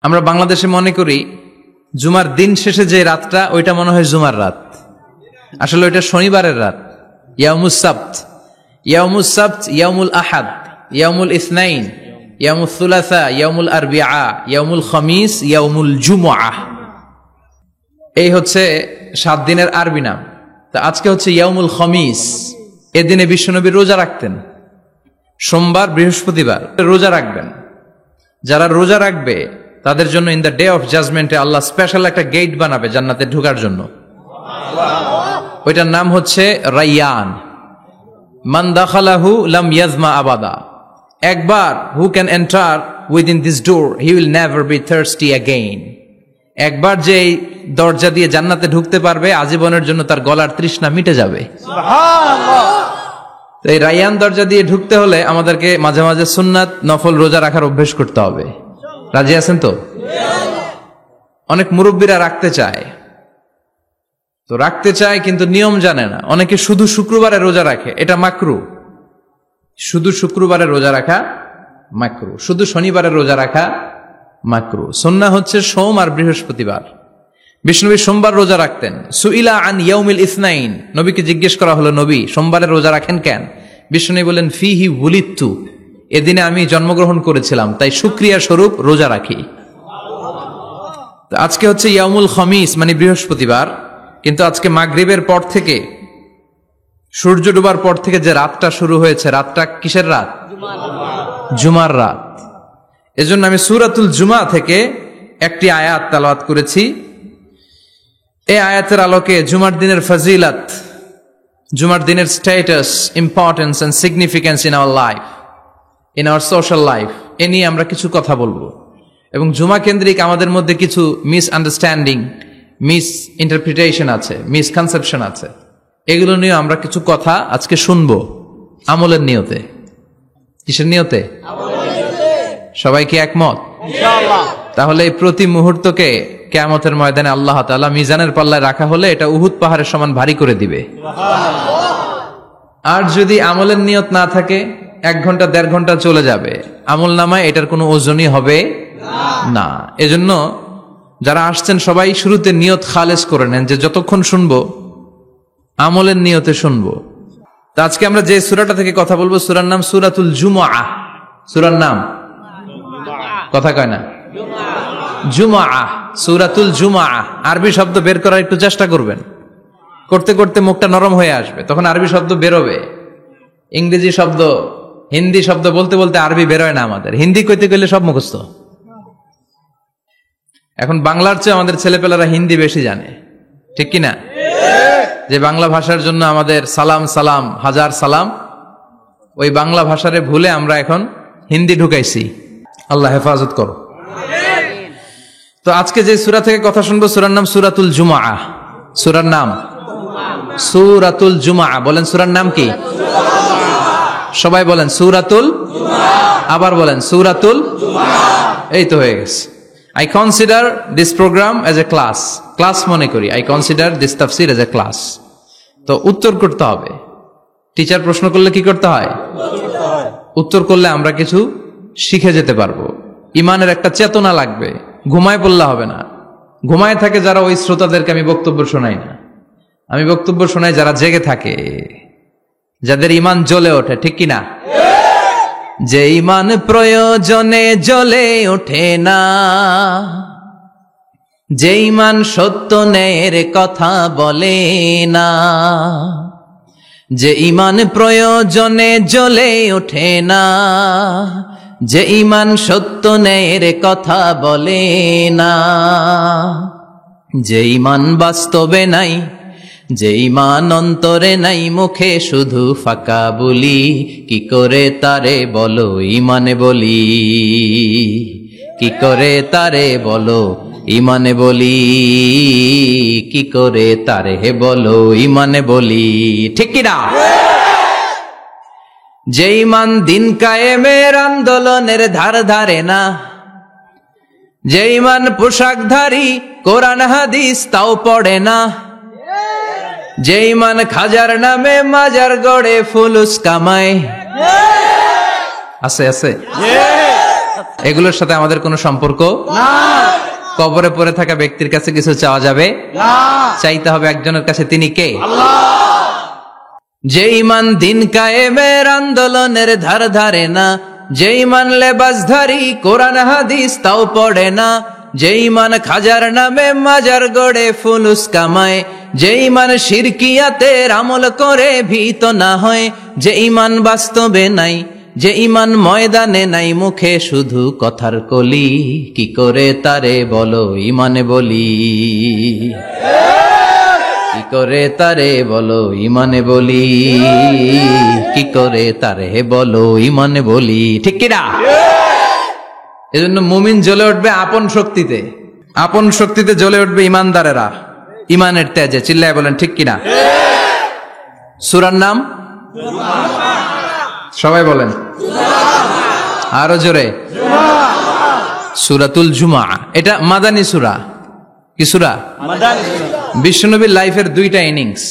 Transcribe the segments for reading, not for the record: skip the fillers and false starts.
আমরা বাংলাদেশে মনে করি জুমার দিন শেষে যে রাতটা ওইটা মনে হয় জুমার রাত, আসলে ওইটা শনিবারের রাত। ইয়াউমুস সাবত, ইয়াউমুস সাবত, ইয়াউমুল আহাদ, ইয়াউমুল ইসনাইন, ইয়াউমুল সুলাসা, ইয়াউমুল আরবিআ, ইয়াউমুল খামিস, ইয়াউমুল জুমআহ। এই হচ্ছে 7 দিনের আরবি নাম। তা আজকে হচ্ছে ইয়াউমুল খামিস। এদিনে বিশ্বনবী রোজা রাখতেন, সোমবার বৃহস্পতিবার রোজা রাখবেন। যারা রোজা রাখবে তাদের জন্য ইন দ্য ডে অফ জাজমেন্টে আল্লাহ স্পেশাল একটা গেট বানাবে জান্নাতে ঢোকার জন্য। ওইটার নাম হচ্ছে রাইয়ান। মান দাখালাহু লাম ইয়াজমা আবাদা। একবার who can enter within this door he will never be thirsty again. একবার যে দরজা দিয়ে জান্নাতে ঢুকতে পারবে আজীবনের জন্য তার গলার তৃষ্ণা মিটে যাবে। সুবহানাল্লাহ। তো এই রাইয়ান দরজা দিয়ে ঢুকতে হলে আমাদেরকে মাঝে মাঝে সুন্নাত নফল রোজা রাখার অভ্যেস করতে হবে। রাজি আছেন তো? অনেক মুরব্বীরা রাখতে চায়, তো রাখতে চায় কিন্তু নিয়ম জানে না। অনেকে শুধু শুক্রবারে রোজা রাখে, এটা মাকরু। শুধু শুক্রবারে রোজা রাখা মাকরু, শুধু শনিবারে রোজা রাখা মাকরু। সুন্নাহ হচ্ছে সোম আর বৃহস্পতিবার। বিষ্ণুনবী সোমবার রোজা রাখতেন। সুইলা আন ইয়াউমিল ইসনাইন, নবীকে জিজ্ঞেস করা হলো, নবী সোমবারে রোজা রাখেন কেন? বিষ্ণুনবী বলেন, ফিহি উলিদতু, এদিনে আমি জন্মগ্রহণ করেছিলাম, তাই শুকরিয়া স্বরূপ রোজা রাখি। আজকে হচ্ছে ইয়াউমুল খামিস মানে বৃহস্পতিবার, কিন্তু আজকে মাগরিবের পর থেকে সূর্য ডুবার পর থেকে যে রাতটা শুরু হয়েছে, রাতটা কিসের রাত? জুমার রাত। এজন্য আমি সূরাতুল জুমা থেকে একটি আয়াত তেলাওয়াত করেছি। এই আয়াতের আলোকে জুমার দিনের ফজিলত, জুমার দিনের status, importance and significance in our life, in our social life, এ নিয়ে আমরা কিছু কথা বলবো। এবং জুমা কেন্দ্রিক আমাদের মধ্যে কিছু মিস আন্ডারস্ট্যান্ডিং, মিস ইন্টারপ্রিটেশন আছে, মিসকনসেপশন আছে। এগুলো নিয়ে আমরা কিছু কথা আজকে শুনবো আমলের নিয়তে। কিসের নিয়তে? সবাই কি একমত? ইনশাআল্লাহ। তাহলে এই প্রতি মুহূর্তকে কিয়ামতের ময়দানে আল্লাহ তাআলা মিজানের পাল্লায় রাখা হলে এটা উহুদ পাহাড়ের সমান ভারী করে দিবে। আর যদি আমলের নিয়ত না থাকে 1 ঘন্টা 1.5 ঘন্টা চলে যাবে, আমল নামায় এটার কোনো ওজনই হবে না। এজন্য যারা আসছেন সবাই শুরুতে নিয়ত খালেস করে নেন যে যতক্ষণ শুনবো আমলের নিয়তে শুনবো। তো আজকে আমরা যে সূরাটা থেকে কথা বলবো, সূরার নাম সূরাতুল জুমআহ। সূরার নাম কথা কয় না, জুমআহ, সূরাতুল জুমআহ। আরবি শব্দ বের করার একটু চেষ্টা করবেন, করতে করতে মুখটা নরম হয়ে আসবে, তখন আরবি শব্দ বেরোবে। ইংরেজি শব্দ, হিন্দি শব্দ বলতে বলতে আরবি বেরোয় না আমাদের। হিন্দি কইতে গেলে সব মুখস্থ। এখন বাংলার চেয়ে আমাদের ছেলেপেলারা হিন্দি বেশি জানে, ঠিক কিনা? যে বাংলা ভাষার জন্য আমাদের সালাম সালাম হাজার সালাম, ওই বাংলা ভাষারে ভুলে আমরা এখন হিন্দি ঢুকাইছি। আল্লাহ হেফাজত করো। তো আজকে যে সূরা থেকে কথা শুনবো, সূরার নাম সূরাতুল জুমআহ। সূরার নাম সূরাতুল জুমআহ। বলেন সূরার নাম কি? সবাই বলেন সূরাতুল জুমআহ। আবার বলেন সূরাতুল জুমআহ। এই তো হয়ে গেছে। I consider this program as a class. Class মনে করি। I consider this tafsir as a class. তো উত্তর করতে হবে। টিচার প্রশ্ন করলে কি করতে হয়? উত্তর করলে আমরা কিছু শিখে যেতে পারবো। ইমানের একটা চেতনা লাগবে। ঘুমায় পড়লে হবে না। ঘুমায় থাকে যারা, ওই শ্রোতাদেরকে আমি বক্তব্য শোনাই না। আমি বক্তব্য শোনাই যারা জেগে থাকে, যাদের ইমান জ্বলে ওঠে, ঠিক কিনা? যে ইমান প্রয়োজনে জ্বলে ওঠে না, যে ইমান সত্য ন্যায়ের কথা বলে না, যে ইমান প্রয়োজনে জ্বলে ওঠে না, যে ইমান সত্য ন্যায়ের কথা বলে না, যে ইমান বাস্তবে নাই, যে ইমান অন্তরে নাই, মুখে শুধু ফাঁকা বলি, কি করে তারে বলো ইমানে বলি, কি করে তারে বলো ইমানে বলি, কি করে তারে বলো ইমানে বলি, ঠিক কিনা? যে ইমান দিন কায়েমের আন্দোলনের ধার ধারে না, যে ইমান পোশাকধারী কোরআন হাদিস তাও পড়ে না, যে ইমান খাজার নামে মাজার গড়ে ফুলুস কামায়, আছে আছে এগুলোর সাথে আমাদের কোনো সম্পর্ক না। কবরে পড়ে থাকা ব্যক্তির কাছে কিছু চাওয়া যাবে না, চাইতে হবে একজনের কাছে, তিনি কে? আল্লাহ। যে ইমান দিন কায়েমের আন্দোলনের ধার ধারে না, যে ইমান লেবাসধারী কোরআন হাদিস তাও পড়ে না, যে ইমান খাজার নামে মাজার গড়ে ফুলুস কামায়, যে ইমান শিরকিয়াতের আমল করে ভীত না হয়, যে ইমান বাস্তবে নাই, যে ইমান ময়দানে নাই, মুখে শুধু কথার কলি, কি করে তারে বলো ইমানে বলি, কি করে তারে বলো ইমানে বলি, কি করে তারে বলো ইমানে বলি, ঠিক কিনা? এজন্য মুমিন জ্বলে উঠবে আপন শক্তিতে, আপন শক্তিতে জ্বলে উঠবে ইমানদারেরা ইমানের তেজে। চিল্লায় বলেন ঠিক কিনা? সূরার নাম সবাই বলেন আরো জোরে, সূরাতুল জুমআ। এটা মাদানী সূরা। কি সূরা? মাদানী সূরা। বিশ্বনবীর লাইফের দুইটা ইনিংস,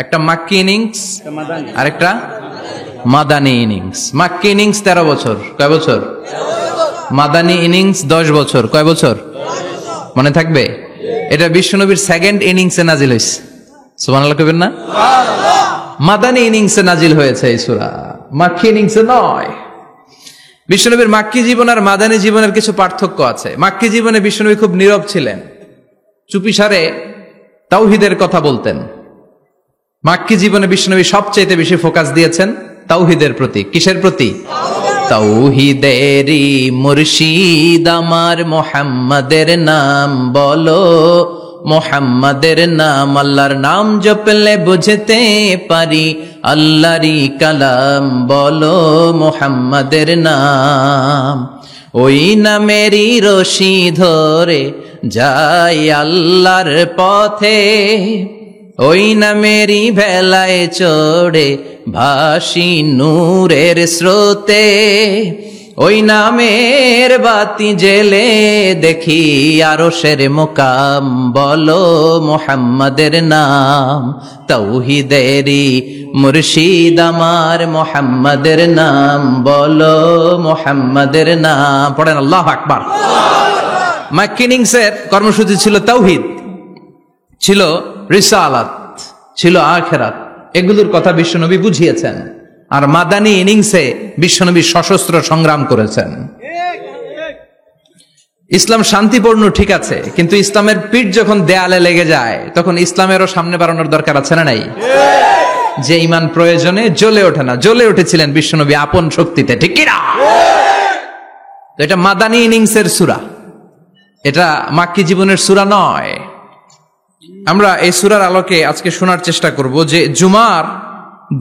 একটা মাক্কি ইনিংস আর একটা মাদানী ইনিংস। মাক্কি ইনিংস 13 বছর, কয় বছর? মাদানী ইনিংস 10 বছর, কয় বছর? মনে থাকবে? এটা বিশ্বনবীর সেকেন্ড ইনিংসে নাজিল হয়েছে। সুবহানাল্লাহ কইবেন না? মাদানী ইনিংসে নাজিল হয়েছে এই সূরা, মাক্কি ইনিংসে নয়। বিশ্বনবীর মাক্কি জীবন আর মাদানী জীবনের কিছু পার্থক্য আছে। মাক্কি জীবনে বিশ্বনবী খুব নীরব ছিলেন, চুপিসারে তাওহীদের কথা বলতেন। মাক্কি জীবনে বিশ্বনবী সবচেয়ে বেশি ফোকাস দিয়েছেন তাওহীদের প্রতি। কিসের প্রতি? তাওহীদেরই মুর্শিদ আমার মুহাম্মাদের নাম বলো, মুহাম্মাদের নাম, আল্লাহর নাম জপলে বুঝতে পারি আল্লাহরই কালাম, বলো মুহাম্মাদের নাম। ওই নামেরই রশি ধরে যাই আল্লাহর পথে, ওই নামেরই ভেলায় চড়ে ভাসি নূরের স্রোতে, ওই নামের বাতি জেলে দেখি আরশের মুকাম, বলো মুহাম্মাদের নাম। তাওহীদেরই মুর্শিদ আমার মুহাম্মাদের নাম, বলো মুহাম্মাদের নাম। পড়েন আল্লাহু আকবার। মাক্কি ইনিংসের কর্মসূচি ছিল তাওহীদ, ছিল রিসালাত, ছিল আখিরাত, এগুলোর কথা বিশ্বনবী বুঝিয়েছেন। আর মাদানী ইনিংসে বিশ্বনবী সশস্ত্র সংগ্রাম করেছেন। ইসলাম শান্তিপূর্ণ ঠিক আছে, কিন্তু ইসলামের পিঠ যখন দেয়ালে লেগে যায় তখন ইসলামেরও সামনে বাড়ানোর দরকার আছে না নাই? যে ইমান প্রয়োজনে জ্বলে ওঠে না, জ্বলে উঠেছিলেন বিশ্বনবী আপন শক্তিতে, ঠিক কিনা? তো এটা মাদানী ইনিংসের সূরা, এটা মাক্কি জীবনের সূরা নয়। আমরা এই সূরার আলোকে আজকে শোনার চেষ্টা করব যে জুমার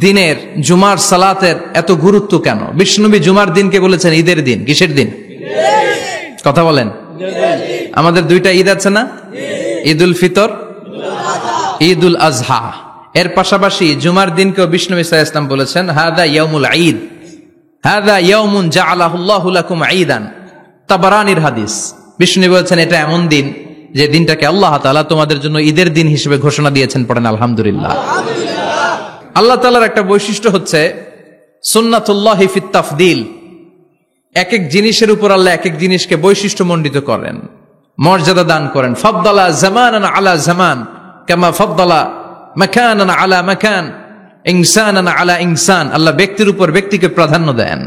দিনের, জুমার সালাতের এত গুরুত্ব কেন। বিশ্বনবী জুমার দিনকে বলেছেন ঈদের দিন। কিসের দিন? কথা বলেন। আমাদের দুইটা ঈদ আছে না? ঈদুল ফিতর, ঈদুল আজহা। এর পাশাপাশি জুমার দিনকেও বিশ্বনবী সাল্লাল্লাহু আলাইহি ওয়াসাল্লাম বলেছেন হাদা ইয়াউমুল ঈদ, হাদা ইয়াউমুন জাআলাহুল্লাহু লাকুম ঈদান। তাবারানির হাদিস। বিশ্বনবী বলেছেন এটা এমন দিন যে দিনটাকে আল্লাহ তাআলা তোমাদের জন্য ঈদের দিন হিসেবে ঘোষণা দিয়েছেন। পড়েন আলহামদুলিল্লাহ। আল্লাহ তাআলার একটা বৈশিষ্ট্য হচ্ছে সুন্নাতুল্লাহি ফিত তাফদিল। এক এক জিনিসের উপর আল্লাহ এক এক জিনিসকে বৈশিষ্ট্যমণ্ডিত করেন, মর্যাদা দান করেন। ফাদ্দালা জামানান আলা জামান কামা ফাদ্দালা মাকানান আলা মাকান, ইনসানান আলা ইনসান। আল্লাহ ব্যক্তির উপর ব্যক্তিকে প্রাধান্য দেন,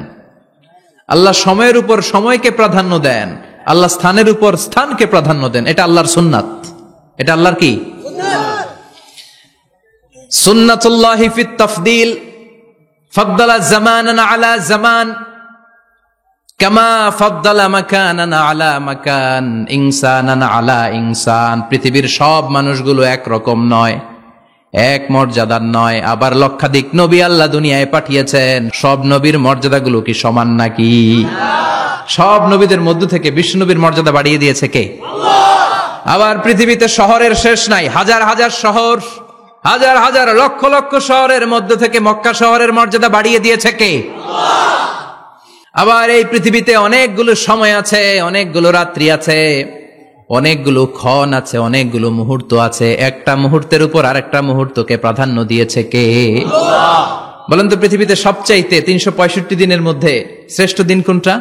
আল্লাহ সময়ের উপর সময়কে প্রাধান্য দেন, আল্লাহ স্থানের উপর স্থানকে প্রাধান্য দেন। এটা আল্লাহর সুন্নাত। এটা আল্লাহর কি? সুন্নাতুল্লাহি ফিত তাফদিল। ফাদ্দালা জামানান আলা জামান কামা ফাদ্দালা মাকানান আলা মাকান, ইনসানান আলা ইনসান। পৃথিবীর সব মানুষগুলো একরকম নয়, এক মর্যাদার নয়। আবার লক্ষাধিক নবী আল্লাহ দুনিয়ায় পাঠিয়েছেন, সব নবীর মর্যাদাগুলো কি সমান নাকি? সব নবীদের মধ্য থেকে বিশ্বনবীর মর্যাদা বাড়িয়ে দিয়েছে কে? আল্লাহ। আবার পৃথিবীতে শহরের শেষ নাই, হাজার হাজার শহর, হাজার হাজার লক্ষ লক্ষ শহরের মধ্য থেকে মক্কা শহরের মর্যাদা বাড়িয়ে দিয়েছে কে? আল্লাহ। আবার এই পৃথিবীতে অনেকগুলো সময় আছে, অনেকগুলো রাত্রি আছে, অনেকগুলো ক্ষণ আছে, অনেকগুলো মুহূর্ত আছে। একটা মুহূর্তের উপর আরেকটা মুহূর্তকে প্রাধান্য দিয়েছে কে? আল্লাহ। বলেন তো পৃথিবীতে সবচাইতে 365 দিনের মধ্যে শ্রেষ্ঠ দিন কোনটা?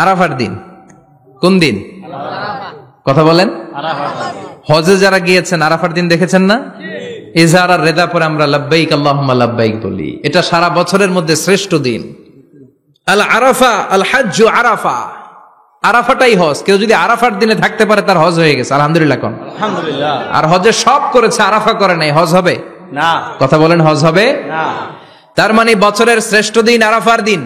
আরাফার দিন। কোন দিন? কথা বলেন। হজে যারা গিয়েছেন আরাফার দিন দেখেছেন না? ইজহার আর রেদা পরে আমরা লাব্বাইক আল্লাহুম্মা লাব্বাইক বলি। এটা সারা বছরের মধ্যে শ্রেষ্ঠ দিন। আল আরাফা আল হাজ্জু আরাফা, আরাফাটাই হজ। কেউ যদি আরাফার দিনে থাকতে পারে তার হজ হয়ে গেছে। আলহামদুলিল্লাহ কোন? আলহামদুলিল্লাহ। আর হজে সব করেছে, আরাফা করে নাই, হজ হবে না। কথা বলেন, হজ হবে না। তার মানে বছরের শ্রেষ্ঠ দিন আরাফার দিন।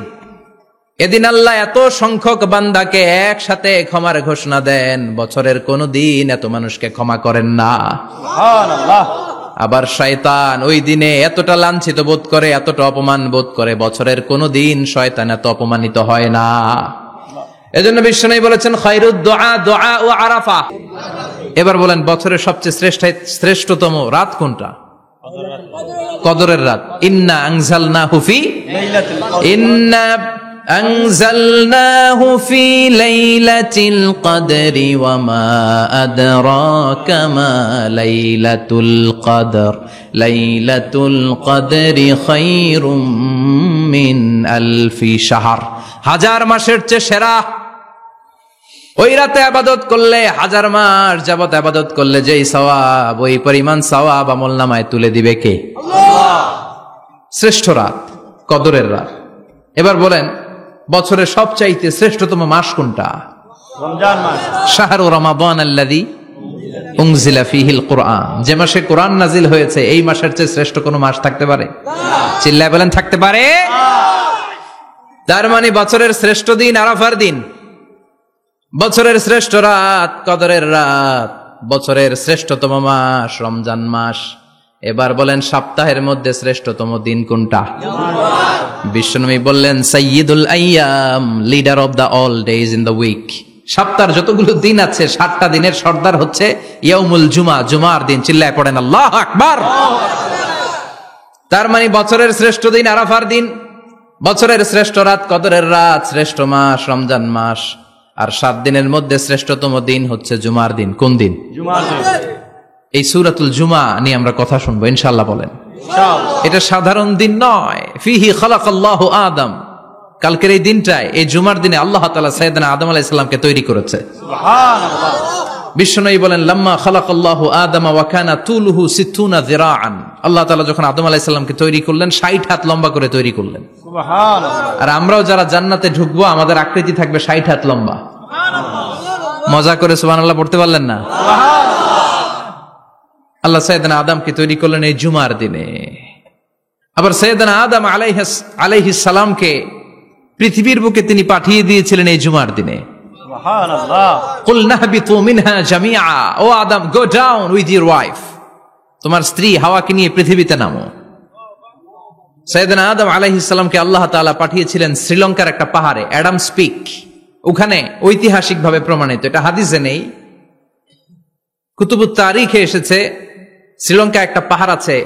এদিন আল্লাহ এত সংখ্যক বান্দাকে একসাথে ক্ষমার ঘোষণা দেন, বছরের কোন দিন এত মানুষকে ক্ষমা করেন না। সুবহানাল্লাহ। আবার শয়তান ওই দিনে এতটা লাঞ্ছিত বোধ করে, এতটা অপমান বোধ করে, বছরের কোন দিন শয়তান এত অপমানিত হয় না। এজন্য বিশ্বনবী বলেছেন খায়রুদ দুআ দুআ ও আরাফা। এবার বলেন বছরের সবচেয়ে শ্রেষ্ঠতম রাত কোনটা? কদরের রাত। ইন্না আনজালনাহু ফি লাইলাতুল কদর, ইন্না আনজালনাহু ফি লাইলাতিল কদরি ওয়া মা আদরাকা মা লাইলাতুল কদর, লাইলাতুল কদরি খায়রুম মিন আলফি শাহর। হাজার মাসের চেয়ে সেরা। ওই রাতে ইবাদত করলে, হাজার মাস যাবত ইবাদত করলে যেই সওয়াব, ওই পরিমাণ সওয়াব আমলনামায় তুলে দিবে কে? আল্লাহ। শ্রেষ্ঠ রাত কদরের রাত। এবার বলেন বছরের সবচাইতে শ্রেষ্ঠতম মাস কোনটা? রমজান মাস। শাহরু রমাদান আল্লাযী উনজিলা ফীহিল কুরআন। যে মাসে কোরআন নাজিল হয়েছে, এই মাসের চেয়ে শ্রেষ্ঠ কোন মাস থাকতে পারে? চিল্লায় বলেন থাকতে পারে? তার মানে বছরের শ্রেষ্ঠ দিন আরাফার দিন, বছরের শ্রেষ্ঠ রাত কদরের রাত, বছরের শ্রেষ্ঠতম মাস রমজান মাস। এবার বলেন সপ্তাহের মধ্যে শ্রেষ্ঠতম দিন কোনটা? বিশ্বনবী বললেন সাইয়্যিদুল আইয়াম, leader of the all days in the week. সপ্তাহের যতগুলো দিন আছে 7টা দিনের সর্দার হচ্ছে ইয়াউমুল জুমা, জুমার দিন। চিল্লায় পড়েন আল্লাহু আকবার। তার মানে বছরের শ্রেষ্ঠ দিন আরাফার দিন, বছরের শ্রেষ্ঠ রাত কদরের রাত, শ্রেষ্ঠ মাস রমজান মাস। আর 7 দিনের মধ্যে শ্রেষ্ঠতম দিন হচ্ছে জুমার দিন। কোন দিন? জুমার দিন। এই সূরাতুল জুমা নিয়ে আমরা কথা শুনবো ইনশাআল্লাহ। বলেন ইনশাআল্লাহ। এটা সাধারণ দিন নয়। ফিহি খালাকাল্লাহু আদম। কালকের এই দিনটায়, এই জুমার দিনে আল্লাহ তাআলা সাইয়েদনা আদম আলাইহিস সালামকে তৈরি করেছে। সুবহানাল্লাহ। বিশ্বনবী বলেন লাম্মা খালাকাল্লাহু আদম ওয়া কানা তুলুহু 60 যিরাআন। আল্লাহ তাআলা যখন আদম আলাইহিস সালামকে তৈরি করলেন 60 হাত লম্বা করে তৈরি করলেন। সুবহানাল্লাহ। আর আমরাও যারা জান্নাতে ঢুকবো আমাদের আকৃতি থাকবে 60 হাত লম্বা। সুবহানাল্লাহ। মজা করে সুবহানাল্লাহ পড়তে পারলেন না? সুবহানাল্লাহ। আল্লাহ সাইয়েদনা আদমকে তৈরি করলেন এই জুমার দিনে। আবার সাইয়েদনা আদম আলাইহিস সালামকে পৃথিবীর বুকে তিনি পাঠিয়ে দিয়েছিলেন এই জুমার দিনে। সুবহানাল্লাহ। কুল নাহবিতু মিনহা জামিআ। O Adam, go down with your wife. তোমার স্ত্রী হাওয়াকে নিয়ে পৃথিবীতে নামো। সাইয়েদনা আদম আলাইহিস সালামকে আল্লাহ তাআলা পাঠিয়েছিলেন শ্রীলঙ্কার একটা পাহাড়ে, অ্যাডামস পিক। ওখানে ঐতিহাসিকভাবে প্রমাণিত, এটা হাদিসে নেই, কুতুবুত তারিখে এসেছে। শ্রীলঙ্কা একটা পাহাড় আছে,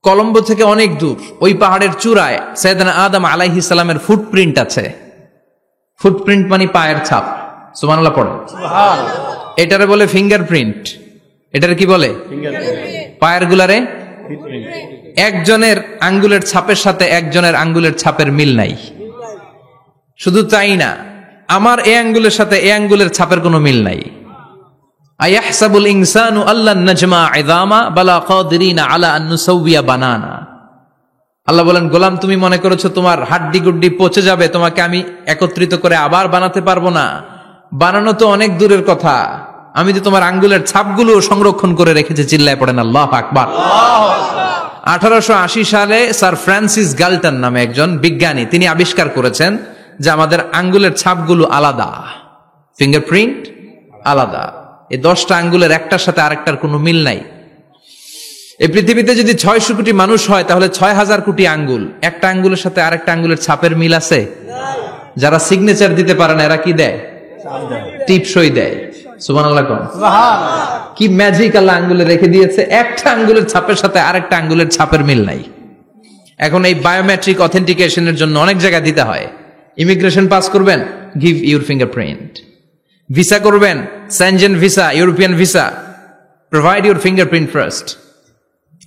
কলম্বো থেকে অনেক দূর। ওই পাহাড়ের চূড়ায় সাইয়েদনা আদম আলাইহিস সালামের ফুটপ্রিন্ট আছে। ফুটপ্রিন্ট মানে পায়ের ছাপ। সুবহানাল্লাহ পড়ে। সুবহানাল্লাহ। এটারে বলে ফিঙ্গারপ্রিন্ট। এটারে কি বলে? ফিঙ্গারপ্রিন্ট। পায়ের গুলারে একজনের আঙ্গুলের ছাপের সাথে একজনের আঙ্গুলের ছাপের মিল নাই। শুধু তাই না, আমার এই আঙ্গুলের সাথে এই আঙ্গুলের ছাপের কোনো মিল নাই। আয়াহসাবুল ইনসানু আল্লান নাজমা ইযামা বালা কাদিরিনা আলা আন নুসাউবিয়া বানানা। আল্লাহ বলেন গোলাম, তুমি মনে করেছো তোমার হাড্ডি গুড্ডি পচে যাবে, তোমাকে আমি একত্রিত করে আবার বানাতে পারবো না? বানানো তো অনেক দূরের কথা, আমি তো তোমার আঙ্গুলের ছাপগুলো সংরক্ষণ করে রেখেছি। চিল্লায় পড়েন আল্লাহু আকবার। 1880 সালে স্যার ফ্রান্সিস গালটন নামে একজন বিজ্ঞানী, তিনি আবিষ্কার করেছেন যে আমাদের আঙ্গুলের ছাপগুলো আলাদা, ফিঙ্গারপ্রিন্ট আলাদা। এই 10টা আঙ্গুলের একটার সাথে আরেকটার কোনো মিল নাই। এই পৃথিবীতে যদি 600 কোটি মানুষ হয় তাহলে 6000 কোটি আঙ্গুল, একটা আঙ্গুলের সাথে আরেকটা আঙ্গুলের ছাপের মিল আছে? যারা সিগনেচার দিতে পারে না এরা কি দেয়? টিপসই দেয়। সুবহানাল্লাহ কোন? সুবহানাল্লাহ। কি ম্যাজিক আল্লাহ আঙ্গুলে রেখে দিয়েছে, একটা আঙ্গুলের ছাপের সাথে আরেকটা আঙ্গুলের ছাপের মিল নাই। এখন এই বায়োমেট্রিক অথেন্টিকেশনের জন্য অনেক জায়গায় দিতে হয়। ইমিগ্রেশন পাস করবেন, গিভ ইউর ফিঙ্গারপ্রিন্ট। ভিসা করবেন, Schengen visa, European visa, provide your fingerprint first.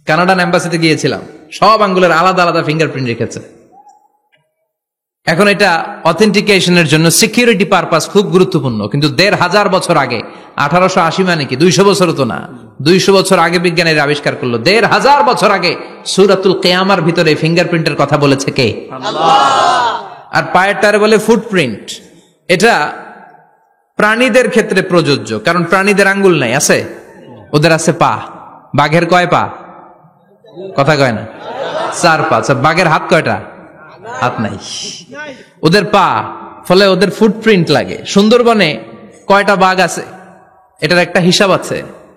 Canadian এম্বাসিতে গিয়েছিলাম, সব আঙ্গুলের আলাদা আলাদা ফিঙ্গারপ্রিন্ট রেখেছে। এখন এটা অথেন্টিকেশনের জন্য সিকিউরিটি পারপাস খুব গুরুত্বপূর্ণ, কিন্তু 1500 বছর আগে, 1880 মানে কি 200 বছর তো না, 200 বছর আগে বিজ্ঞানীরা আবিষ্কার করলো। 1500 বছর আগে সূরাতুল কিয়ামার ভিতরে ফিঙ্গারপ্রিন্টের কথা বলেছে কে? আল্লাহ। আর পায়েরটারে বলে ফুটপ্রিন্ট। এটা প্রাণীদের ক্ষেত্রে প্রযোজ্য, কারণ প্রাণীদের আঙ্গুল নাই, আছে? ওদের আছে পা। বাঘের কয় পা? কথা কয় না, 4 পা। বাঘের হাত কয়টা? হাত নাই, ওদের পা, ফলে ওদের ফুটপ্রিন্ট লাগে। সুন্দরবনে কয়টা বাঘ আছে এটার একটা হিসাব আছে।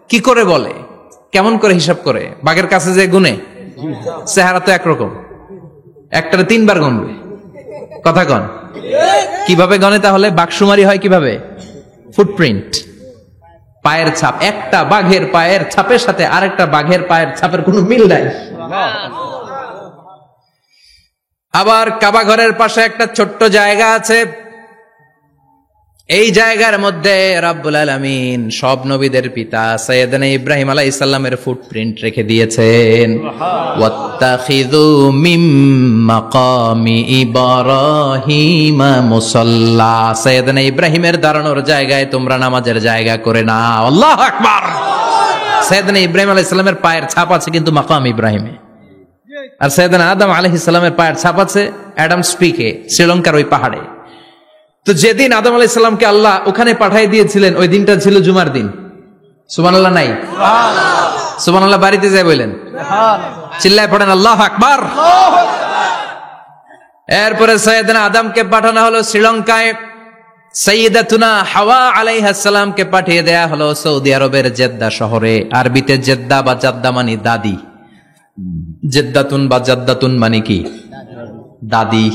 কি করে বলে, কেমন করে হিসাব করে? বাঘের কাছে যে গুনে, চেহারা তো একরকম, একটারে 3 বার গুনবে। কথা কন, কিভাবে গনে তাহলে? বাঘসুমারি হয় কিভাবে? ফুটপ্রিন্ট, পায়ের ছাপ। একটা বাঘের পায়ের ছাপের সাথে আরেকটা বাঘের পায়ের ছাপের কোনো মিল নাই। আবার কাবা ঘরের পাশে একটা ছোট্ট জায়গা আছে, এই জায়গার মধ্যে রাব্বুল আলামিন সব নবীদের পিতা সাইয়েদনা ইব্রাহিম আলাইহিস সালামের ফুটপ্রিন্ট রেখে দিয়েছেন। ওয়াত্তাখিযু মিম মাকামি ইব্রাহিম মুসাল্লা, সাইয়েদনা ইব্রাহিমের দাঁড়ানোর জায়গায় তোমরা নামাজের জায়গা করে নাও। আল্লাহু আকবার। সাইয়েদনা ইব্রাহিম আলাইহিস সালামের পায়ের ছাপ আছে কিন্তু মাকাম ইব্রাহিমে, আর সাইয়েদনা আদম আলাইহিস সালামের পায়ের ছাপ আছে অ্যাডামস পিকে, শ্রীলঙ্কার ওই পাহাড়ে। তো যেদিন আদম আলাইহিস সালামকে আল্লাহ ওখানে পাঠিয়ে দিয়েছিলেন, ওই দিনটা ছিল জুমার দিন। সুবহানাল্লাহ নাই? সুবহানাল্লাহ বাড়িতে যাই বলেন, চিল্লায় পড়েন আল্লাহু আকবার। এরপরে সাইয়েদনা আদমকে পাঠানো হলো শ্রীলঙ্কায়, সাইয়্যিদাতুনা হাওয়া আলাইহাস সালামকে পাঠিয়ে দেয়া হলো সৌদি আরবের জেদ্দা শহরে। আরবিতে জেদ্দা বা জাদ্দা মানে দাদি, জেদ্দাতুন বা জাদ্দাতুন মানে কি? দাদি।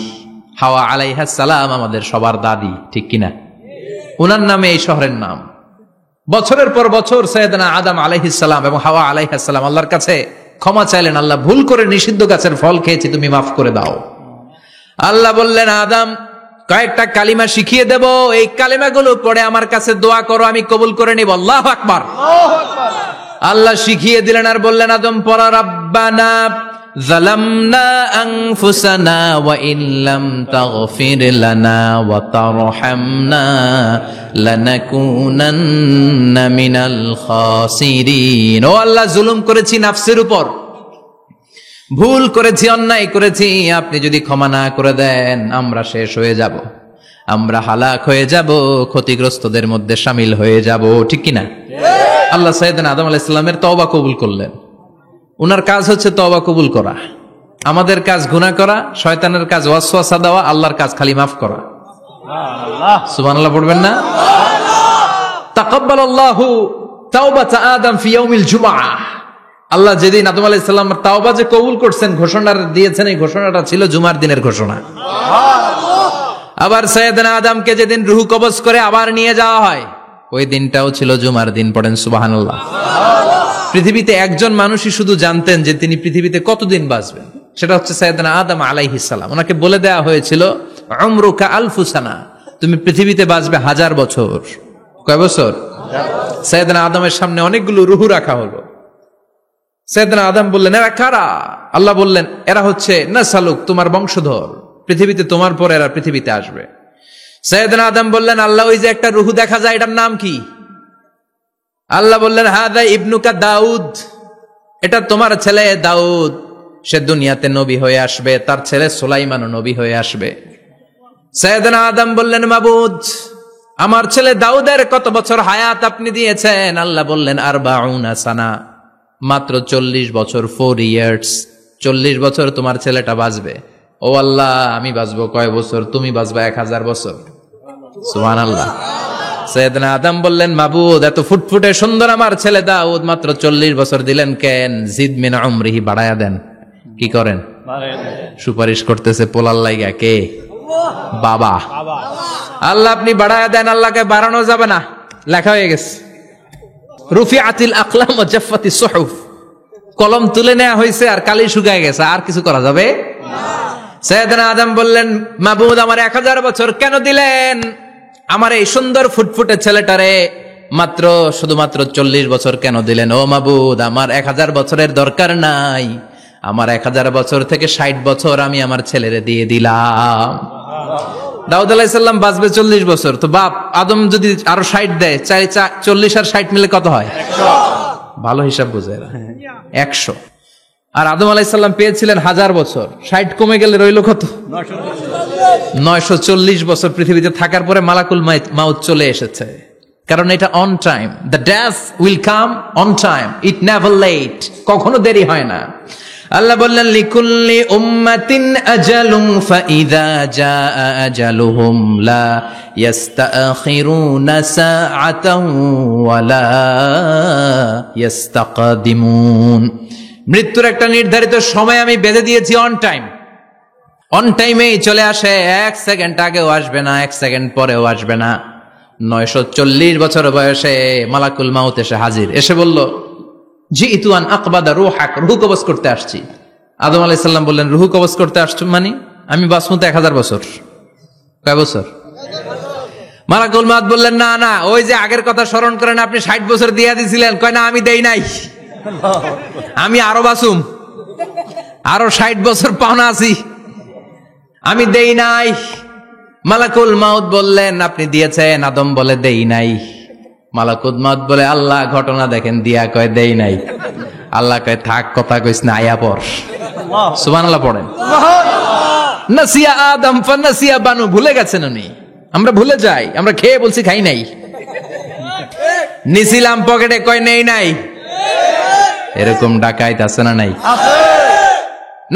হাওয়া আলাইহাস সালাম আমাদের সবার দাদি, ঠিক কিনা? ওনার নামে এই শহরের নাম। বছরের পর বছর সাইয়েদনা আদম আলাইহিস সালাম এবং হাওয়া আলাইহাস সালাম আল্লাহর কাছে ক্ষমা চাইলেন, আল্লাহ ভুল করে নিষিদ্ধ গাছের ফল খেয়েছি, তুমি মাফ করে দাও। আল্লাহ বললেন, আদম কয়েকটা কালিমা শিখিয়ে দেব, এই কালিমাগুলো পড়ে আমার কাছে দোয়া করো, আমি কবুল করে নিব। আল্লাহু আকবার। আল্লাহ শিখিয়ে দিলেন আর বললেন, আদম পড়া, রাব্বানা যালামনা আনফুসানা ওয়া ইল্লাম তাগফির লানা ওয়া তারহামনা লানাকুনান্না মিনাল খাসিরিন। ও আল্লাহ, জুলুম করেছি নাফসের উপর, ভুল করেছি, অন্যায় করেছি, আপনি যদি ক্ষমা না করে দেন আমরা শেষ হয়ে যাব, আমরা হালাক হয়ে যাব, ক্ষতিগ্রস্তদের মধ্যে শামিল হয়ে যাব, ঠিক কিনা? আল্লাহ সাইয়েদনা আদম আলাইহিস সালামের তওবা কবুল করলেন। উনার কাজ হচ্ছে তওবা কবুল করা, আমাদের কাজ গুনাহ করা, শয়তানের কাজ ওয়াসওয়াসা দেওয়া, আল্লাহর কাজ খালি মাফ করা। সুবহানাল্লাহ পড়বেন না? তাকাব্বালাল্লাহু তাওবাতা আদম ফি ইয়াউমিল জুমআহ। আল্লাহ যেদিন আদম আলাইহিস সালামের তাওবা যে কবুল করছেন, ঘোষণা দিয়েছেন, এই ঘোষণাটা ছিল জুমার দিনের ঘোষণা। আবার সাইয়েদনা আদমকে যেদিন রূহ কবজ করে আবার নিয়ে যাওয়া হয়, ওই দিনটাও ছিল জুমার দিন। পড়েন সুবহানাল্লাহ। পৃথিবীতে একজন মানুষই শুধু জানতেন যে তিনি পৃথিবীতে কতদিন বাঁচবেন, সেটা হচ্ছে সাইয়েদনা আদম আলাইহিস সালাম। ওনাকে বলে দেওয়া হয়েছিল, উমরুকা আলফু সানা, তুমি পৃথিবীতে বাঁচবে 1000 বছর। কয় বছর? সাইয়েদনা আদমের সামনে অনেকগুলো রূহ রাখা হলো। সাইয়েদনা আদম বললেন, এরা কারা? আল্লাহ বললেন, এরা হচ্ছে নাসালুক, তোমার বংশধর, পৃথিবীতে তোমার পর এরা পৃথিবীতে আসবে। সাইয়েদনা আদম বললেন, আল্লাহ ওই যে একটা রূহ দেখা যায়, এটার নাম কি? আল্লাহ বললেন, হাদা ইবনুকা দাউদ, এটা তোমার ছেলে দাউদ, সে দুনিয়াতে নবী হয়ে আসবে, তার ছেলে সুলাইমানও নবী হয়ে আসবে। সাইয়েদনা আদম বললেন, মাবুদ আমার ছেলে দাউদের কত বছর হায়াত আপনি দিয়েছেন? আল্লাহ বললেন, 40 সানা, মাত্র 40 বছর, 4 ইয়ার্স, 40 বছর তোমার ছেলেটা বাঁচবে। ও আল্লাহ, আমি বাঁচবো কয় বছর? তুমি বাঁচবা 1000 বছর। সুবহানাল্লাহ। সাইয়েদনা আদম বললেন, মাবুদ এত ফুটফুটে সুন্দর আমার ছেলে দাউদ, মাত্র 40 বছর দিলেন কেন? জিদ মিন উমরিহি, বাড়ায়া দেন। কি করেন? সুপারিশ করতেছে পোলার লাইগা কে? বাবা। আল্লাহ আপনি বাড়ায়া দেন। আল্লাহকে বাড়ানো যাবে না, লেখা হয়ে গেছে। রুফিআতিল আকলাম ওয়া জাফফাতিস সুহুফ, কলম তুলে নেওয়া হয়েছে আর কালি শুকায় গেছে, আর কিছু করা যাবে না। সাইয়েদনা আদম বললেন, মাবুদ আমার 1000 বছর কেন দিলেন? আমার এই সুন্দর ফুটফুটে ছেলেটারে মাত্র শুধুমাত্র 40 বছর কেন দিলেন? ও মাবুদ, আমার 1000 বছরের দরকার নাই, আমার 1000 বছর থেকে 60 বছর আমি আমার ছেলেরে দিয়ে দিলাম। দাউদ আলাইহিস সালাম বাঁচবে 40 বছর, তো বাপ আদম যদি আরো 60 দেয়, 40 আর 60 মিলে কত হয়? 100। ভালো হিসাব বোঝে এরা, 100। আর আদম আলাইহিস সালাম পেয়েছিলেন 1000 বছর, 60 কমে গেলে রইল কত? 940 বছর পৃথিবীতে থাকার পরে মালাকুল মাউত চলে এসেছে। কারণ এটা on time, the death will come on time, it never late, কখনো দেরি হয় না। আল্লাহ বললেন লিকুল্লি উম্মাতিন আজালুন ফাইযা জাআ আজালুহুম লা ইস্তাখিরুনা সাআতান ওয়ালা ইস্তাকদিমুন। মৃত্যুর একটা নির্ধারিত সময় আমি বেঁধে দিয়েছি, অন টাইম, অন টাইমেই চলে আসে, 1 সেকেন্ড আগেও আসবে না, 1 সেকেন্ড পরেও আসবে না। 940 বছর বয়সে মালাকুল মাউত এসে হাজির, এসে বলল জিইতু আন আকবাদা রূহাক, রূহ কবজ করতে আসছি। আদম আলাইহিস সালাম বললেন রূহ কবজ করতে আসছো মানে? আমি বাঁচবো তো 1000 বছর। কয় বছর? মালাকুল মাউত বললেন না না, ওই যে আগের কথা স্মরণ করেন, আপনি 60 বছর দিয়ে দিয়েছিলেন। কয় না, আমি দেই নাই, আমি আরো বাঁচুম, আরো 60 বছর পাওনা আছি, আমি দেই নাই। মালাকুল মাউত বললেন আপনি দিয়েছেন। আদম বলে দেই নাই। মালাকুল মাউত বলে আল্লাহ ঘটনা দেখেন, দিয়া কয় দেই নাই। আল্লাহ কয় থাক, কথা কইস না, আয়া পড়। সুবহানাল্লাহ পড়েন। নাসিয়া আদম ফানাসিয়া বানু, ভুলে গেছেন উনি, আমরা ভুলে যাই, আমরা খেয়ে বলছি খাই নাই, নিছিলাম পকেটে, কয় নেই নাই। এরকম ডাকাইত আছে না নাই?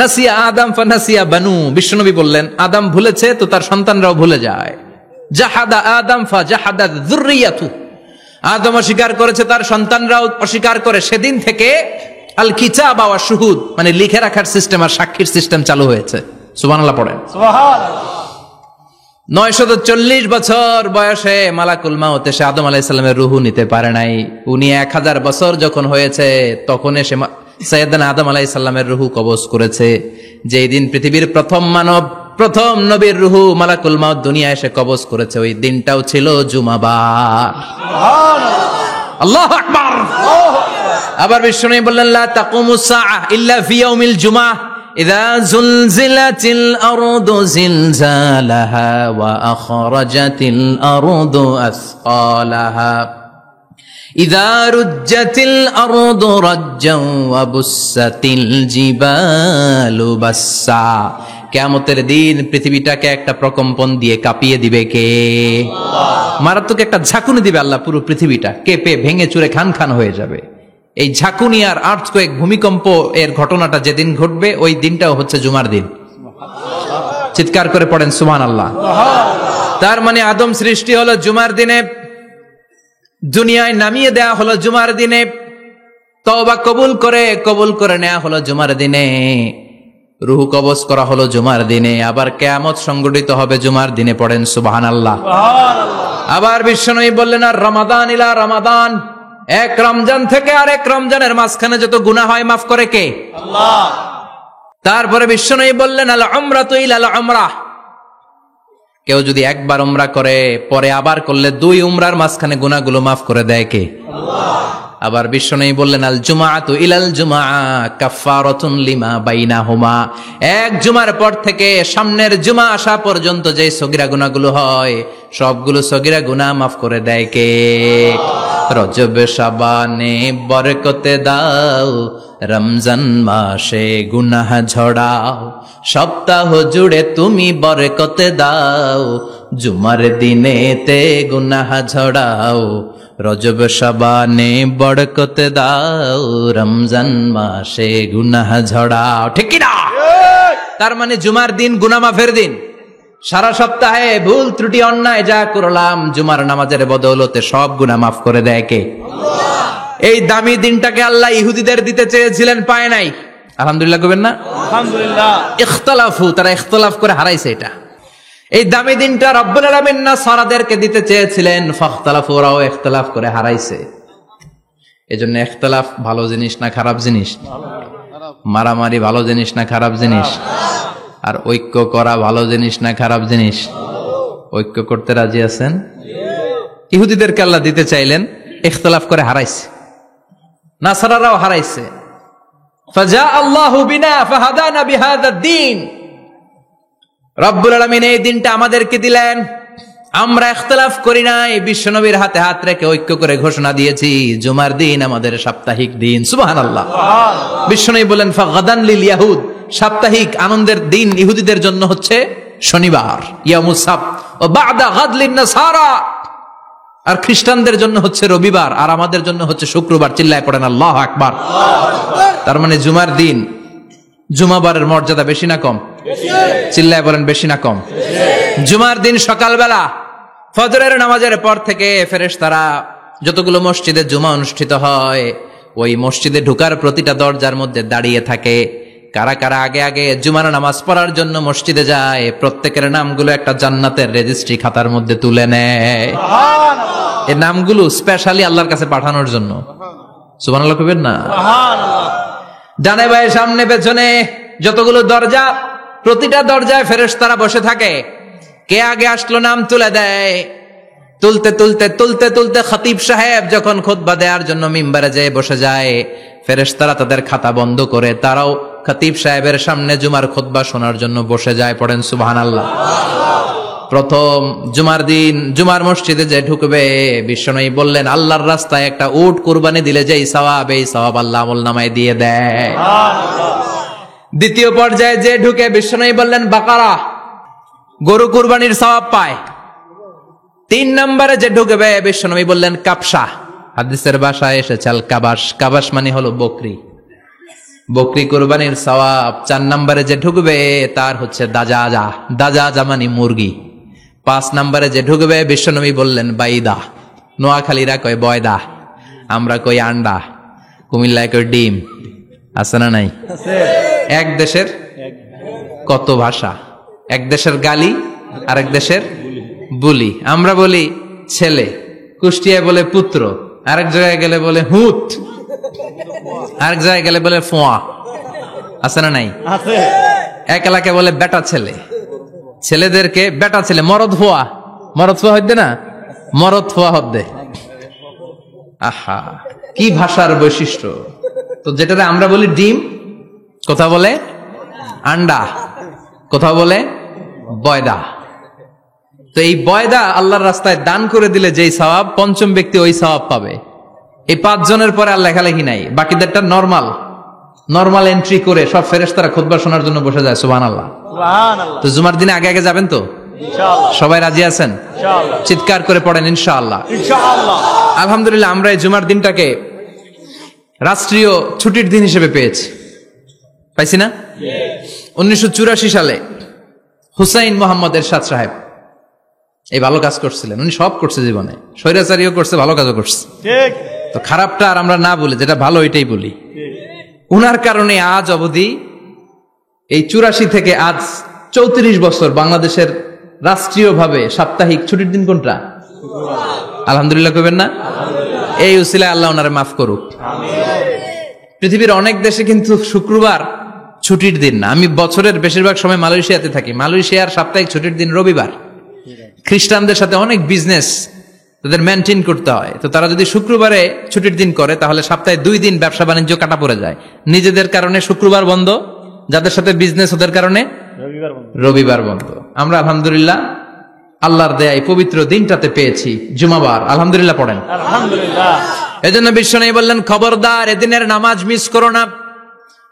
নাসিয়া আদম ফানাসিয়া বানু, বিশ্বনবী বললেন আদম ভুলেছে তো তার সন্তানরাও ভুলে যায়। জাহাদা আদম ফাজাহাদাত যুররিয়াতু, আদম অস্বীকার করেছে, তার সন্তানরাও অস্বীকার করে। সেদিন থেকে আল কিতাব ওয়া শুহুদ, মানে লিখে রাখার সিস্টেম আর সাক্ষীর সিস্টেম চালু হয়েছে। সুবহানাল্লাহ পড়েন। সুবহানাল্লাহ। 940 বছর বয়সে মালাকুল মাউত এসে আদম আলাইহিস সালামের রূহ নিতে পারে নাই। উনি 1000 বছর যখন হয়েছে তখন এসে সাইয়েদনা আদম আলাইহিস সালামের রূহ কবজ করেছে। যেই দিন পৃথিবীর প্রথম মানব, প্রথম নবীর রূহ মালাকুল মাউত দুনিয়ায় এসে কবজ করেছে, ওই দিনটাও ছিল জুমাবার। সুবহানাল্লাহ, আল্লাহু আকবার। আবার বিশ্বনবী বললেন লা তাকুমুস সাআহ ইল্লা ফি ইয়াউমিল জুমআহ ইযা যুলজিলাতিল আরদু জিলজালাহা ওয়া আখরাজাতিল আরদু আসকালাহা ইযা রুজ্জাতিল আরদু রাজ্জান ওয়া বুসাতিল জিবালু বাসসা। কিয়ামতের দিন পৃথিবীটাকে একটা প্রকম্পন দিয়ে কাঁপিয়ে দিবে কে? আল্লাহ। মারাত্মক একটা ঝাঁকুনি দিবে আল্লাহ, পুরো পৃথিবীটা কেঁপে ভেঙে চুরে খান খান হয়ে যাবে। এই ঝাঁকুনি আর আর্থকোয়েক, ভূমিকম্প এর ঘটনাটা যেদিন ঘটবে ওই দিনটাও হচ্ছে জুমার দিন। চিৎকার করে পড়েন সুবহানাল্লাহ। তার মানে আদম সৃষ্টি হলো জুমার দিনে, দুনিয়ায় নামিয়ে দেয়া হলো জুমার দিনে, তওবা কবুল করে নেওয়া হলো জুমার দিনে, রূহ কবজ করা হলো জুমার দিনে, আবার কিয়ামত সংগঠিত হবে জুমার দিনে। পড়েন সুবহানাল্লাহ। আবার বিশ্বনবী বললেন আর রমাদান ইলা রমাদান, এক রমজান থেকে আরেক রমজানের মাঝখানে যত গুনাহ হয় মাফ করে কে? আল্লাহ। তারপরে বিশ্বনবী বললেন আল উমরাতু ইলাল উমরাহ, কেউ যদি একবার উমরা করে পরে আবার করলে 2 উমরার মাঝখানে গুনাহগুলো মাফ করে দেয় কে? আল্লাহ। আবার বিশ্বনবী বললেন আল জুমাআতু ইলাল জুমআ কাফফারাতুন লিমা বাইনাহুমা, এক জুমার পর থেকে সামনের জুমা আসা পর্যন্ত যে সগীরা গুনাহগুলো হয় সবগুলো সগীরা গুনাহ মাফ করে দেয় কে? রজব শাবানে বরকতে দাও, রমজান মাসে গুনাহ ঝড়াও, সপ্তাহ জুড়ে তুমি বরকতে দাও, জুমার দিনেতে গুনাহ ঝড়াও, রজব শাবানে বরকতে দাও, রমজান মাসে গুনাহ ঝড়াও। ঠিক কি না? তার মানে জুমার দিন গুনাহ মাফের দিন। সারা সপ্তাহে ভুল ত্রুটি অন্যায় যা করলাম জুমার নামাজের বদৌলতে সব গুনাহ মাফ করে দেয় কে? আল্লাহ। এই দামি দিনটাকে আল্লাহ ইহুদিদের দিতে চেয়েছিলেন, পায় নাই। আলহামদুলিল্লাহ কইবেন না? আলহামদুলিল্লাহ। ইখতিলাফু, তারা ইখতিলাফ করে হারাইছে এটা। এই দামি দিনটা রব্বুল আলামিন নাসারাদেরকে দিতে চেয়েছিলেন, ফাখতালাফু, ওরাও ইখতিলাফ করে হারাইছে। এজন্য ইখতিলাফ ভালো জিনিস না খারাপ জিনিস? মারামারি ভালো জিনিস না খারাপ জিনিস? আর ঐক্য করা ভালো জিনিস না খারাপ জিনিস? ঐক্য করতে রাজি আছেন? ইহুদিদেরকে আল্লাহ দিতে চাইলেন, ইখতিলাফ করে হারাইছে। নাসারারাও হারাইছে। ফাজা আল্লাহু বিনা ফাহাদানা বিহাদা দ্বীন, রব্বুল আলামিন এই দিনটা আমাদেরকে দিলেন, আমরা ইখতিলাফ করি নাই, বিশ্বনবীর হাতে হাত রেখে ঐক্য করে ঘোষণা দিয়েছি জুমার দিন আমাদের সাপ্তাহিক দিন। সুবহানাল্লাহ। বিশ্বনবী বলেন ফাগাদান লিল ইয়াহুদ, সাপ্তাহিক আনন্দের দিন ইহুদিদের জন্য হচ্ছে শনিবার ইয়ামুস সাbt, ও বাদা গাদ লিন নাসারা, আর খ্রিস্টানদের জন্য হচ্ছে রবিবার, আর আমাদের জন্য হচ্ছে শুক্রবার। চিল্লায় পড়েন আল্লাহু আকবার। তার মানে জুমার দিন, জুমাবারের মর্যাদা বেশি না কম? চিল্লায় বলেন বেশি না কম? জুমার দিন সকালবেলা ফজরের নামাজের পর থেকে ফেরেশতারা যতগুলো মসজিদে জুমা অনুষ্ঠিত হয় ওই মসজিদে ঢোকার প্রতিটা দরজার মধ্যে দাঁড়িয়ে থাকে। কারা কারা আগে আগে জুমার নামাজ পড়ার জন্য মসজিদে যায়, প্রত্যেকের নামগুলো একটা জান্নাতের রেজিস্ট্রি খাতার মধ্যে তুলে নেয়। এই নামগুলো স্পেশালি আল্লাহর কাছে পাঠানোর জন্য। সুবহানাল্লাহ কইবেন না? ডানে বায়ে সামনে পেছনে যতগুলো দরজা, প্রতিটা দরজায় ফেরেশতারা বসে থাকে। কে আগে আসলো নাম তুলে দেয়। তুলতে তুলতে তুলতে তুলতে খতিব সাহেব যখন খুতবা দেওয়ার জন্য মিম্বারে যেয়ে বসে যায়, ফেরেশতারা তাদের খাতা বন্ধ করে তারাও খতিব সাহেবের সামনে জুমার খুতবা শোনার জন্য বসে যায়। পড়েন সুবহানাল্লাহ। প্রথম জুমার দিন জুমার মসজিদে যে ঢুকবে, বিশ্বনবী বললেন আল্লাহর রাস্তায় একটা উট কুরবানি দিলে যেই সওয়াব, এই সওয়াব আল্লাহ আমলনামায় দিয়ে দেয়। দ্বিতীয় পর্যায়ে যে ঢুকে, বিশ্বনবী বললেন বাকারা, গরু কুরবানির সওয়াব পায়। তিন নম্বরে যে ঢুকবে, বিশ্বনবী বললেন কাবসা, হাদিসের ভাষায় এসেছে আল কাবাস, কাবাস মানে হলো বকরি, বকরি কুরবানির সওয়াব। চার নম্বরে যে ঢুকবে তার হচ্ছে দাজাজা, দাজাজা মানে মুরগি। পাঁচ নম্বরে যে ঢুকবে, বিশ্বনবী বললেন বাইদা, নোয়াখালীরা কয় বয়দা, আমরা কই আন্ডা, কুমিল্লায় কই ডিম। আছে না নাই? এক দেশের কত ভাষা, এক দেশের গালি আর এক দেশের বুলি। আমরা বলি ছেলে, কুষ্টিয়ায় বলে পুত্র, আরেক জায়গায় গেলে বলে হুত, আরেক জায়গায় গেলে বলে ফোয়া। আছে না নাই? এক এলাকায় বলে বেটা ছেলে, ছেলেদেরকে বেটা ছেলে। মরদ ফোয়া, মরদ ফোয়া হইতে না, মরদ ফোয়া হদ্দে। আহা, কি ভাষার বৈশিষ্ট্য। তো যেটাতে আমরা বলি ডিম, কোথাও বলে আন্ডা, কোথাও বলে বয়দা। তো এই বয়দা আল্লাহর রাস্তায় দান করে দিলে যেই সওয়াব, পঞ্চম ব্যক্তি ওই সওয়াব পাবে। এই 5 জনের পরে আর লেখালেখি নাই, বাকিদেরটা নরমাল এন্ট্রি করে সব ফেরেশতারা খুতবা শোনার জন্য বসে যায়। সুবহানাল্লাহ। তো জুমার দিনে আগে আগে যাবেন তো? সবাই রাজি আছেন? চিৎকার করে পড়েন ইনশাআল্লাহ। আলহামদুলিল্লাহ, আমরা এই জুমার দিনটাকে রাষ্ট্রীয় ছুটির দিন হিসেবে পেয়েছি, পাইছি না? 1984 সালে হুসাইন মোহাম্মদ এরশাদ সাহেব এই ভালো কাজ করছিলেন। উনি সব করছে জীবনে, স্বৈরাচারীও করছে, ভালো কাজও করছে। তো খারাপটা আর আমরা না বলি, যেটা ভালো এটাই বলি। উনার কারণে আজ অবধি এই 84 থেকে আজ 34 বছর বাংলাদেশের রাষ্ট্রীয়ভাবে সাপ্তাহিক ছুটির দিন কোনটা? আলহামদুলিল্লাহ কইবেন না? এই উসিলায় আল্লাহ ওনারে মাফ করুক। পৃথিবীর অনেক দেশে কিন্তু শুক্রবার ছুটির দিন না। আমি বছরের বেশিরভাগ সময় মালয়েশিয়াতে থাকি, মালয়েশিয়ার সাপ্তাহিক ছুটির দিন রবিবার। খ্রিস্টানদের সাথে অনেক বিজনেস তাদের মেনটেন করতে হয়, তো তারা যদি শুক্রবারে ছুটির দিন করে তাহলে সপ্তাহে 2 দিন ব্যবসা বাণিজ্য কাটা পড়ে যায়। নিজেদের কারণে শুক্রবার বন্ধ, যাদের সাথে বিজনেস ওদের কারণে রবিবার বন্ধ। আমরা আলহামদুলিল্লাহ আল্লাহর দেয় পবিত্র দিনটাতে পেয়েছি জুমাবার। আলহামদুলিল্লাহ পড়েন আলহামদুলিল্লাহ। এজন্য বিশ্বনবী বললেন খবরদার এদিনের নামাজ মিস করো না।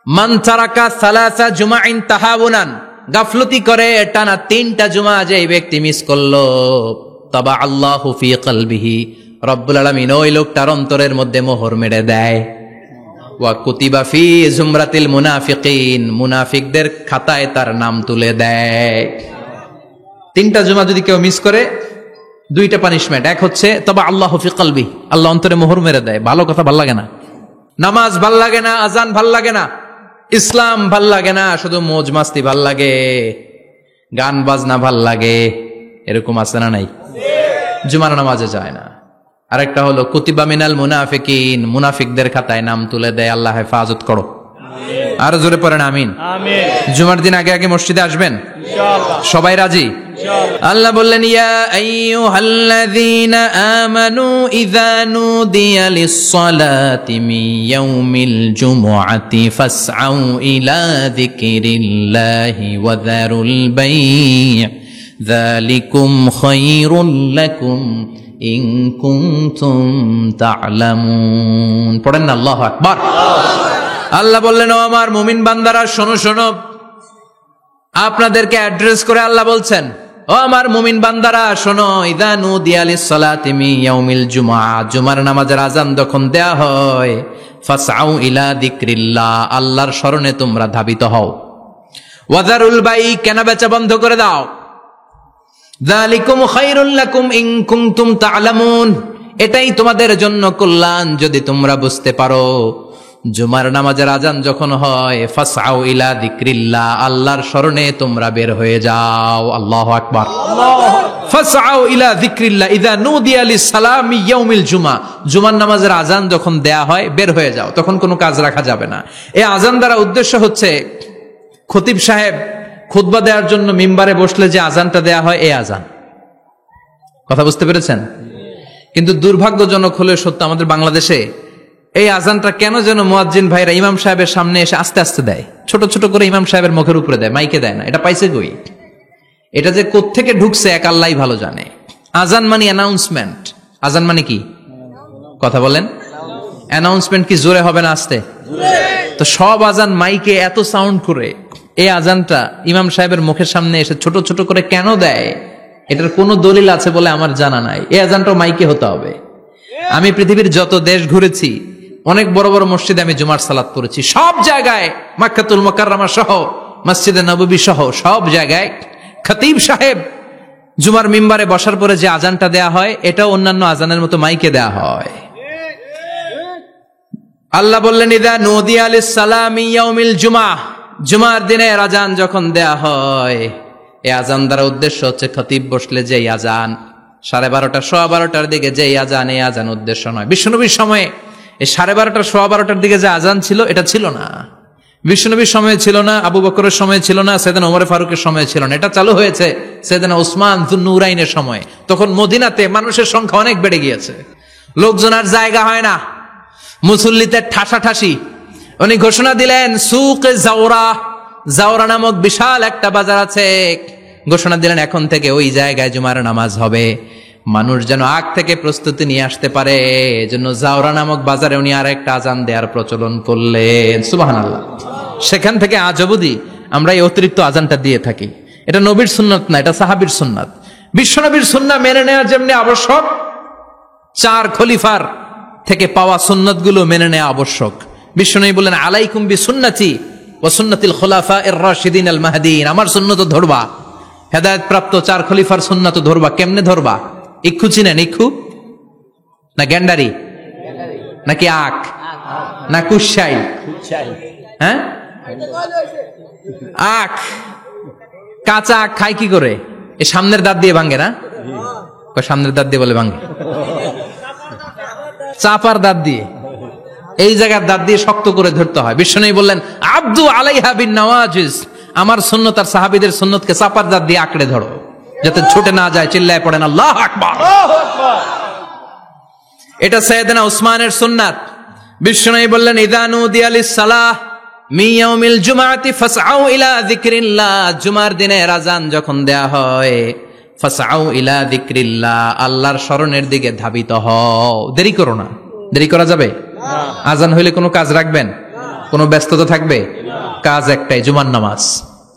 মান তারাকা সালাসা জুমাইন তাহাউনান, গাফলতি করে টানা 3টা জুমা যে ব্যক্তি মিস করলো, তাবা আল্লাহু ফি কলবিহি, রব্বুল আলামিন ওই লোকটার অন্তরের মধ্যে মোহর মেরে দেয়। ওয়া কুতিবা ফি জুমরাতিল মুনাফিকিন, মুনাফিকদের খাতায় তার নাম তুলে দেয়। 3টা জুমা যদি কেউ মিস করে, 2টা পানিশমেন্ট। এক হচ্ছে তাবা আল্লাহু ফি কলবি, আল্লাহ অন্তরে মোহর মেরে দেয়। ভালো কথা ভাল লাগে না, নামাজ ভাল লাগে না, আজান ভাল লাগে না, ইসলাম ভাল লাগে না, শুধু মौज মাস্তি ভাল লাগে, গান বাজনা ভাল লাগে, এরকম আছে না নাই? জুমার নামাজে যায় না। আরেকটা হলো কুতিবা মিনাল মুনাফিকিন, মুনাফিকদের খাতায় নাম তুলে দেয়। আল্লাহ হেফাজত করো। আরো জোরে পড়েন আমিন। জুমার দিন আগে আগে মসজিদে আসবেন ইনশাআল্লাহ। সবাই রাজি? আল্লাহ বললেন ইয়া আইয়ুহাল্লাযীনা আমানু ইযা নুদিয়া লিস-সালাতি মিন ইয়াউমিল জুমুআতি ফাসআউ ইলা যিকরিল্লাহি ওয়া যারুল বাই' যালিকুম খায়রুল লাকুম ইন কুনতুম তা'লামুন। পড়েন না আল্লাহু আকবার। আল্লাহ বললেন ও আমার মুমিন বান্দারা শোনো শোনো, আপনাদেরকে অ্যাড্রেস করে আল্লাহ বলছেন ও আমার মুমিন বান্দারা শোনো, ইযা নুদিয়া লিস-সালাতি মিন ইয়াউমিল জুমআ, জুমার নামাজের আযান যখন দেয়া হয়, ফাসআউ ইলা যিকরিল্লাহ, আল্লাহর স্মরণে তোমরা ধাবিত হও। ওয়া যারুল বাই', কেনা বেচা বন্ধ করে দাও। যালিকুম খায়রুল লাকুম ইন কুনতুম তা'লামুন, এটাই তোমাদের জন্য কল্যাণ যদি তোমরা বুঝতে পারো। জুমার নামাজের আযান যখন হয়, ফাসআউ ইলা যিকরিল্লাহ, আল্লাহর স্মরণে তোমরা বের হয়ে যাও। আল্লাহু আকবার। ফাসআউ ইলা যিকরিল্লাহ ইযা নুদিয়া লিস-সালামি ইয়াউমিল জুমআ, জুমার নামাজের আযান যখন দেয়া হয় বের হয়ে যাও, তখন কোনো কাজ রাখা যাবে না। এই আযান দ্বারা উদ্দেশ্য হচ্ছে খতিব সাহেব খুতবা দেওয়ার জন্য মিম্বারে বসলে যে আযানটা দেয়া হয় এই আযান। কথা বুঝতে পেরেছেন? কিন্তু দুর্ভাগ্যজনক হলে সত্য, আমাদের বাংলাদেশে এই আযানটা কেন যেন মুয়াজ্জিন ভাইরা ইমাম সাহেবের সামনে এসে আস্তে আস্তে দেয়, ছোট ছোট করে ইমাম সাহেবের মুখের উপরে দেয়, মাইকে দেয় না। এটা পাইছে কই? এটা যে কোত্থেকে ঢুকছে এক আল্লাহই ভালো জানে। আযান মানে অ্যানাউন্সমেন্ট। আযান মানে কি? কথা বলেন। অ্যানাউন্সমেন্ট কি জোরে হবে না আস্তে? তো সব আযান মাইকে এত সাউন্ড করে, এই আযানটা ইমাম সাহেবের মুখের সামনে এসে ছোট ছোট করে কেন দেয়? এটার কোনো দলিল আছে বলে আমার জানা নাই। এই আযানটাও মাইকে হতে হবে। আমি পৃথিবীর যত দেশ ঘুরেছি, অনেক বড় বড় মসজিদে আমি জুমার সালাত পড়েছি, সব জায়গায় মক্কাতুল মুকাররমা সহ মসজিদে নববী সহ সব জায়গায় খতিব সাহেব জুমার মিম্বারে বসার পরে যে আযানটা দেয়া হয়, এটাও অন্যান্য আযানের মতো মাইকে দেয়া হয়। আল্লাহ বললেন ইযা নুদিয়া লিস-সালামি ইয়াউমিল জুমআ, জুমার দিনের আযান যখন দেয়া হয়, এই আযান দ্বারা উদ্দেশ্য হচ্ছে খতিব বসলে যে আযান 12:30 সোয়া 12টার দিকে যে আযান, এই আযান উদ্দেশ্য নয়। বিশ্বনবীর সময়ে এই 12:30 সোয়া 12টার দিকে যে আযান ছিল এটা ছিল না। বিশ্বনবীর সময়ে ছিল না, আবু বকরের সময়ে ছিল না, সাইয়েদনা ওমর ফারুকের সময়ে ছিল না। এটা চালু হয়েছে সাইয়েদনা উসমান যুন্নুরাইনের সময়ে। তখন মদিনাতে মানুষের সংখ্যা অনেক বেড়ে গিয়েছে, লোকজন আর জায়গা হয় না, মুসল্লিতে ঠাসাঠাসি। উনি ঘোষণা দিলেন সুক জাওরা, জাওরা নামক বিশাল একটা বাজার আছে, ঘোষণা দিলেন এখন থেকে ওই জায়গায় জুমার নামাজ হবে। মানুষ যেন আগ থেকে প্রস্তুতি নিয়ে আসতে পারে, এজন্য জাওরা নামক বাজারে উনি আর একটা আযান দেওয়ার প্রচলন করলেন। সুবহানাল্লাহ। সেখান থেকে আজ অবধি আমরা এই অতিরিক্ত আযানটা দিয়ে থাকি। এটা নবীর সুন্নাত না, এটা সাহাবীর সুন্নাত। বিশ্বনবীর সুন্নাহ মেনে নেওয়া যেমনি আবশ্যক, 4 খলিফার থেকে পাওয়া সুন্নাতগুলো মেনে নেওয়া আবশ্যক। বিশ্বনবী বললেন আলাইকুম বিসুন্নতি ওয়া সুন্নাতিল খুলাফায়ে রাশিদিন আল মাহদিয়িন, আমার সুন্নাত ধরবা, হেদায়েত প্রাপ্ত 4 খলিফার সুন্নাত ধরবা। কেমনে ধরবা? ইক্ষু চিনেন? ইক্ষু না গ্যান্ডারি নাকি আখ না কুশাই? হ্যাঁ, আখ। কাঁচা আখ খায় কি করে? এই সামনের দাঁত দিয়ে ভাঙে না? সামনের দাঁত দিয়ে বলে ভাঙে, চাপার দাঁত দিয়ে, এই জায়গার দাঁত দিয়ে শক্ত করে ধরতে হয়। বিশ্বনবী বললেন আব্দু আলাইহা বিন নওয়াজিজ, আমার সুন্নত আর সাহাবীদের সুন্নতকে চাপার দাঁত দিয়ে আঁকড়ে ধরো, যাতে ছুটে না যায়। চিল্লায় পড়েন আল্লাহু আকবার। এটা সাইয়েদনা উসমানের সুন্নাত। বিশ্বনবী বললেন ইযা নুদিয়া লিস-সালাহ মিন ইয়াউমিল জুমআতি ফাসআউ ইলা যিকরিল্লাহ, জুমার দিনের আযান যখন দেয়া হয়, ফাসআউ ইলা যিকরিল্লাহ, আল্লাহর স্মরণের দিকে ধাবিত হও। দেরি করো না। দেরি করা যাবে? আযান হইলে কোনো কাজ রাখবেন? কোনো ব্যস্ততা থাকবে? কাজ একটাই, জুমার নামাজ।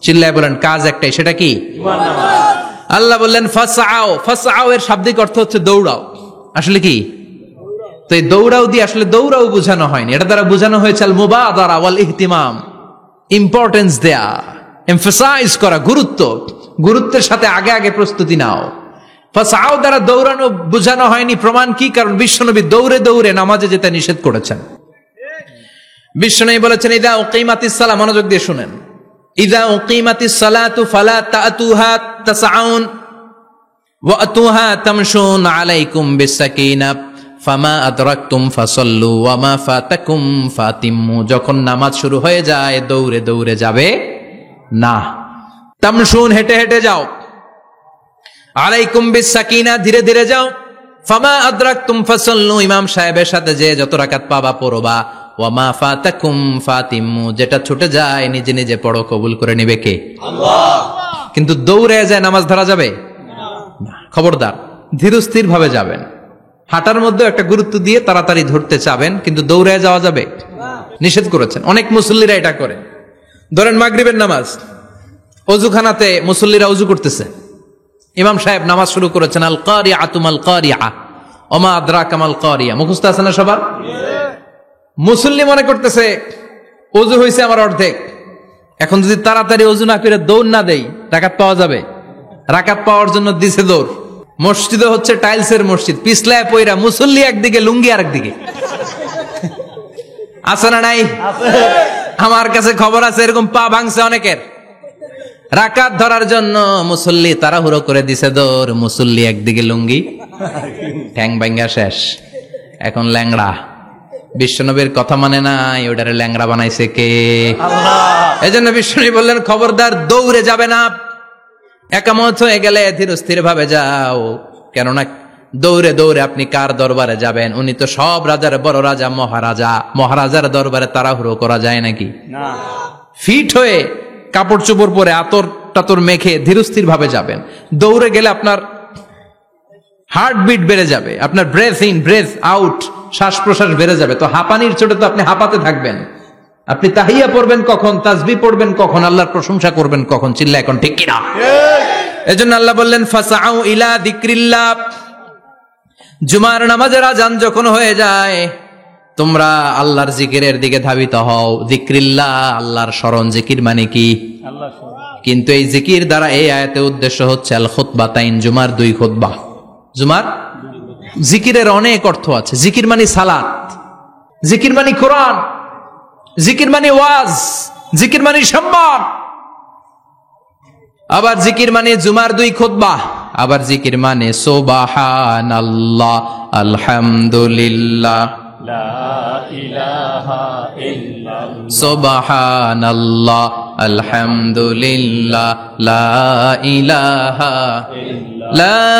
চিল্লায় বলেন কাজ একটাই, সেটা কি? জুমার নামাজ। আল্লাহ বললেন ফাসআউ, ফাসআউ এর শাব্দিক অর্থ হচ্ছে দৌড়াও। আসলে কি? তো এই দৌড়াও দিয়ে আসলে দৌড়াও বোঝানো হয়নি, এটা দ্বারা বোঝানো হয়েছে আল মুবাদারা ওয়াল ইহতিমাম, ইম্পর্টেন্স দেয়া, এমফাসাইজ করা, গুরুত্ব, গুরুত্বের সাথে আগে আগে প্রস্তুতি নাও। ফাসআউ দ্বারা দৌড়ানো বোঝানো হয়নি। প্রমাণ কি? কারণ বিশ্বনবী দৌড়ে দৌড়ে নামাজে যেতে নিষেধ করেছেন। বিশ্বনবী বলেছেন ইযা উকিমাতিস সালাহ, মনোযোগ দিয়ে শুনেন, ইযা উকিমাতিস সালাতু ফালা তাতুহা তাসআউন ওয়া আতুহা তামশুন আলাইকুম বিসাকিনাহ ফামা আদরাকতুম ফাসাল্লু ওয়া মা ফাতাকুম ফাতিম্মু, যখন নামাজ শুরু হয়ে যায় দৌড়ে দৌড়ে যাবে না, তামশুন হেঁটে হেঁটে যাও, আলাইকুম বিস-সাকিনা, ধীরে ধীরে যাও। ফামা আদরাকতুম ফাসাল্লু, ইমাম সাহেবের সাথে যে যত রাকাত পাবা পড়বা। ওয়া মা ফাতাকুম ফাতিমু, যেটা ছুটে যায় নিজে নিজে পড়ো, কবুল করে নেবে কে? আল্লাহ। কিন্তু দৌড়ে যায় নামাজ ধরা যাবে না। খবরদার, ধীরস্থির ভাবে যাবেন। হাঁটার মধ্যে একটা গুরুত্ব দিয়ে তাড়াতাড়ি ধরতে চাবেন, কিন্তু দৌড়ে যাওয়া যাবে নিষেধ করেছেন। অনেক মুসল্লিরা এটা করে। ধরেন মাগরিবের নামাজ, অজুখানাতে মুসল্লিরা অজু করতেছে, ইমাম সাহেব নামাজ শুরু করেছেন, আল কারিআতু মাল কারিআ ওমা আদরাকা মাল কারিআ, মুখস্থ আছে না সবার? মুসল্লি মনে করতেছে অজু হয়েছে আমার অর্ধেক, এখন যদি তাড়াতাড়ি অজু না করে দৌড় না দেই রাকাত পাওয়া যাবে। রাকাত পাওয়ার জন্য দিছে দৌড়। মসজিদে হচ্ছে টাইলসের মসজিদ, পিছলায় পয়রা মুসল্লি একদিকে, লুঙ্গি আরেকদিকে। আছে না নাই? আমার কাছে খবর আছে এরকম পা ভাঙছে অনেকের। রাকাত ধরার জন্য মুসল্লি তাড়াহুড়ো করে দিছে দৌড়, মুসল্লি একদিকে লুঙ্গি, ঠ্যাং ভাঙ্গা শেষ, এখন ল্যাংড়া। বিশ্বনবীর কথা মানে নাই, ওটারে ল্যাংড়া বানাইছে কে? আল্লাহ। এজন্য বিশ্বনবী বললেন খবরদার দৌড়ে যাবে না, একামত হয়ে গেলে ধীরস্থির ভাবে যাও। কেননা দৌড়ে দৌড়ে আপনি কার দরবারে যাবেন? উনি তো সব রাজার বড় রাজা, মহারাজা। মহারাজার দরবারে তাড়াহুড়ো করা যায় নাকি? না। ফিট হয়ে কাপড় চোপড় পরে আতর টাতর মেখে ধীরস্থির ভাবে যাবেন। দৌড়ে গেলে আপনার হার্টবিট বেড়ে যাবে, আপনার ব্রেথ ইন ব্রেথ আউট, শ্বাস প্রশ্বাস বেড়ে যাবে। তো হাঁপানির চোটে তো আপনি হাঁপাতে থাকবেন। আপনি তাহিয়া পড়বেন কখন, তাসবিহ পড়বেন কখন, আল্লাহর প্রশংসা করবেন কখন? চিল্লা এখন ঠিক কিনা? এজন্য আল্লাহ বললেন ফাসআউ ইলা যিকরিল্লাহ, জুমার নামাজের আযান যখন হয়ে যায় তোমরা আল্লাহর জিকিরের দিকে ধাবিত হও। যিকরিল্লাহ, আল্লাহর স্মরণ। জিকির মানে কি? আল্লাহর স্মরণ। কিন্তু এই জিকির দ্বারা এই আয়াতে উদ্দেশ্য হচ্ছে আল খুতবাতাইন, জুমার 2 খুতবা। জুমার জিকিরের অনেক অর্থ আছে। জিকির মানে সালাত, জিকির মানে কোরআন, জিকির মানে ওয়াজ, জিকির মানে সম্মান। আবার জিকির মানে জুমার 2 খুতবা। আবার জিকির মানে সুবহানাল্লাহ, আলহামদুলিল্লাহ, লা ইলাহা ইল্লাল্লাহ, সুবহানাল্লাহ, আলহামদুলিল্লাহ, লা ইলাহা ইল্লাল্লাহ, লা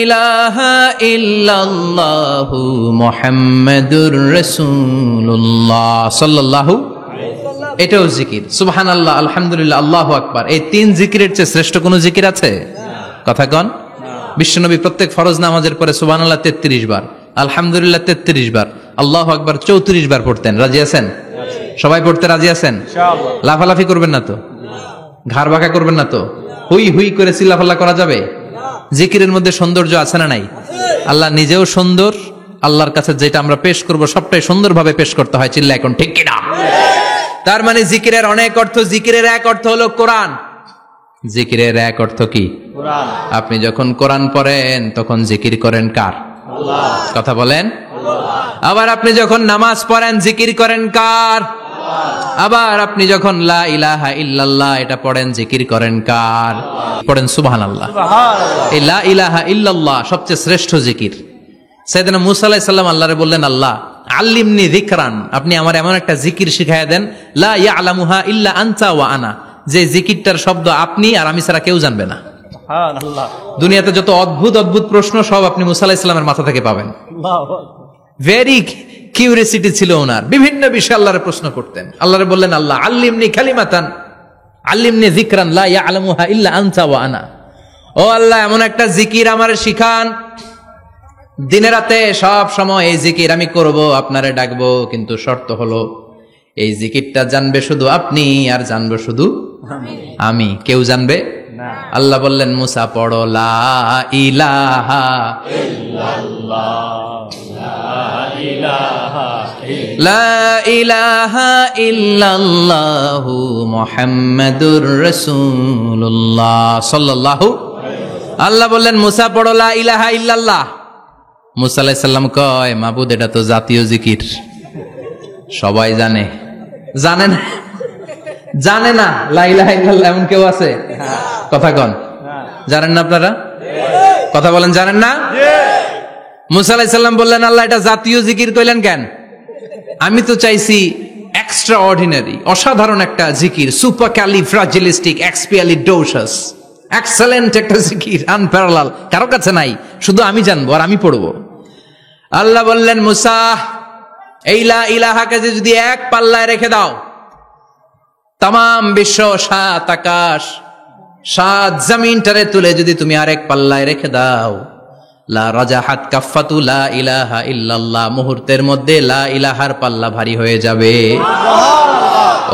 ইলাহা ইল্লাল্লাহু মুহাম্মাদুর রাসূলুল্লাহ সাল্লাল্লাহু আলাইহি ওয়াসাল্লাম। এটাও জিকির। সুবহানাল্লাহ, আলহামদুলিল্লাহ, আল্লাহু আকবার। এই 3 জিকিরের চেয়ে শ্রেষ্ঠ কোন জিকির আছে? কথা কন। বিশ্বনবী প্রত্যেক ফরজ নামাজের পরে সুবহানাল্লাহ 33 বার, আলহামদুলিল্লাহ 33 বার, আল্লাহু আকবার 34 বার পড়তেন। রাজি আছেন? সবাই পড়তে রাজি আছেন? ইনশাআল্লাহ। লাফালাফি করবেন না তো? ঘাড় বাঁকা করবেন না তো? হুই হুই করে চিল্লাফাল্লা করা যাবে? জিকিরের মধ্যে সৌন্দর্য আছে না নাই? আল্লাহ নিজেও সুন্দর। আল্লাহর কাছে যেটা আমরা পেশ করব সবটাই সুন্দরভাবে পেশ করতে হয়। চিল্লা এখন ঠিক কিনা? তার মানে জিকিরের অনেক অর্থ। জিকিরের এক অর্থ হলো কোরআন। জিকিরের এক অর্থ কি? কোরআন। আপনি যখন কোরআন পড়েন তখন জিকির করেন কার? আল্লাহ। কথা বলেন। আল্লাহ। আবার আপনি যখন নামাজ পড়েন জিকির করেন কার? আল্লাহ। আবার আপনি যখন লা ইলাহা ইল্লাল্লাহ এটা পড়েন জিকির করেন কার? আল্লাহ। পড়েন সুবহানাল্লাহ। সুবহানাল্লাহ। এই লা ইলাহা ইল্লাল্লাহ সবচেয়ে শ্রেষ্ঠ জিকির। সাইয়েদনা মুসা আলাইহিস সালাম আল্লাহরে বললেন, আল্লাহ আল্লিমনি যিকরান, আপনি আমার এমন একটা জিকির শিখায়া দেন লা ইয়ালামুহা ইল্লা আনতা ওয়া আনা, যে জিকিরটার শব্দ আপনি আর আমি ছাড়া কেউ জানবে না। সুবহানাল্লাহ। দুনিয়াতে যত অদ্ভুত অদ্ভুত প্রশ্ন সব আপনি মুসা আলাইহিস সালামের মাথা থেকে পাবেন। ভেরি কিউরিয়াসিটি ছিল ওনার, বিভিন্ন বিষয়ে আল্লাহরে প্রশ্ন করতেন। আল্লাহরে বললেন, আল্লাহ আল্লিমনি কালিমাতান আল্লিমনি যিকরান লা ইয়ালামুহা ইল্লা আনতা ওয়া আনা, ও আল্লাহ এমন একটা জিকির আমারে শিখান দিনে রাতে সব সময় এই জিকির আমি করব, আপনারে ডাকবো, কিন্তু শর্ত হলো এই জিকিরটা জানবে শুধু আপনি আর জানবো শুধু আমি, কেউ জানবে না। আল্লাহ বললেন, মুসা পড়ো লা ইলাহা ইল্লাল্লাহ, লা ইলাহা ইল্লাল্লাহু মুহাম্মাদুর রাসূলুল্লাহ সাল্লাল্লাহু। আল্লাহ বললেন, মুসা পড়ো লা ইলাহা ইল্লাল্লাহ। মুসা আলাইহিস সালাম কয়, মাবুদ এটা তো জাতীয় জিকির, সবাই জানে। জানে না? জানে না লা ইলাহা ইল্লাল্লাহ এমন কেউ আছে? কথা কন। জানেন না আপনারা? কথা বলেন, জানেন না? মুসা আলাইহিস সালাম বললেন, আল্লাহ এটা জাতীয় জিকির কইলেন কেন? আমি তো চাইছি এক্সট্রা অর্ডিনারি, অসাধারণ একটা জিকির, সুপারক্যালিফ্রাজিলিস্টিক এক্সপিয়ালিডোসাস, এক্সেলেন্ট একটা জিকির, আনপ্যারালাল, কারো কাছে নাই, শুধু আমি জানবো আর আমি পড়বো। আল্লাহ বললেন, মুসা, এই লা ইলাহাকে যদি এক পাল্লায় রেখে দাও, তামাম বিশ্ব, 7 আকাশ, 7 জমিনটারে তুলে যদি তুমি আরেক পাল্লায় রেখে দাও, লা রাজাহাত কাফাতু লা ইলাহা ইল্লাল্লাহ, মুহূর্তের মধ্যে লা ইলাহার পাল্লা ভারী হয়ে যাবে।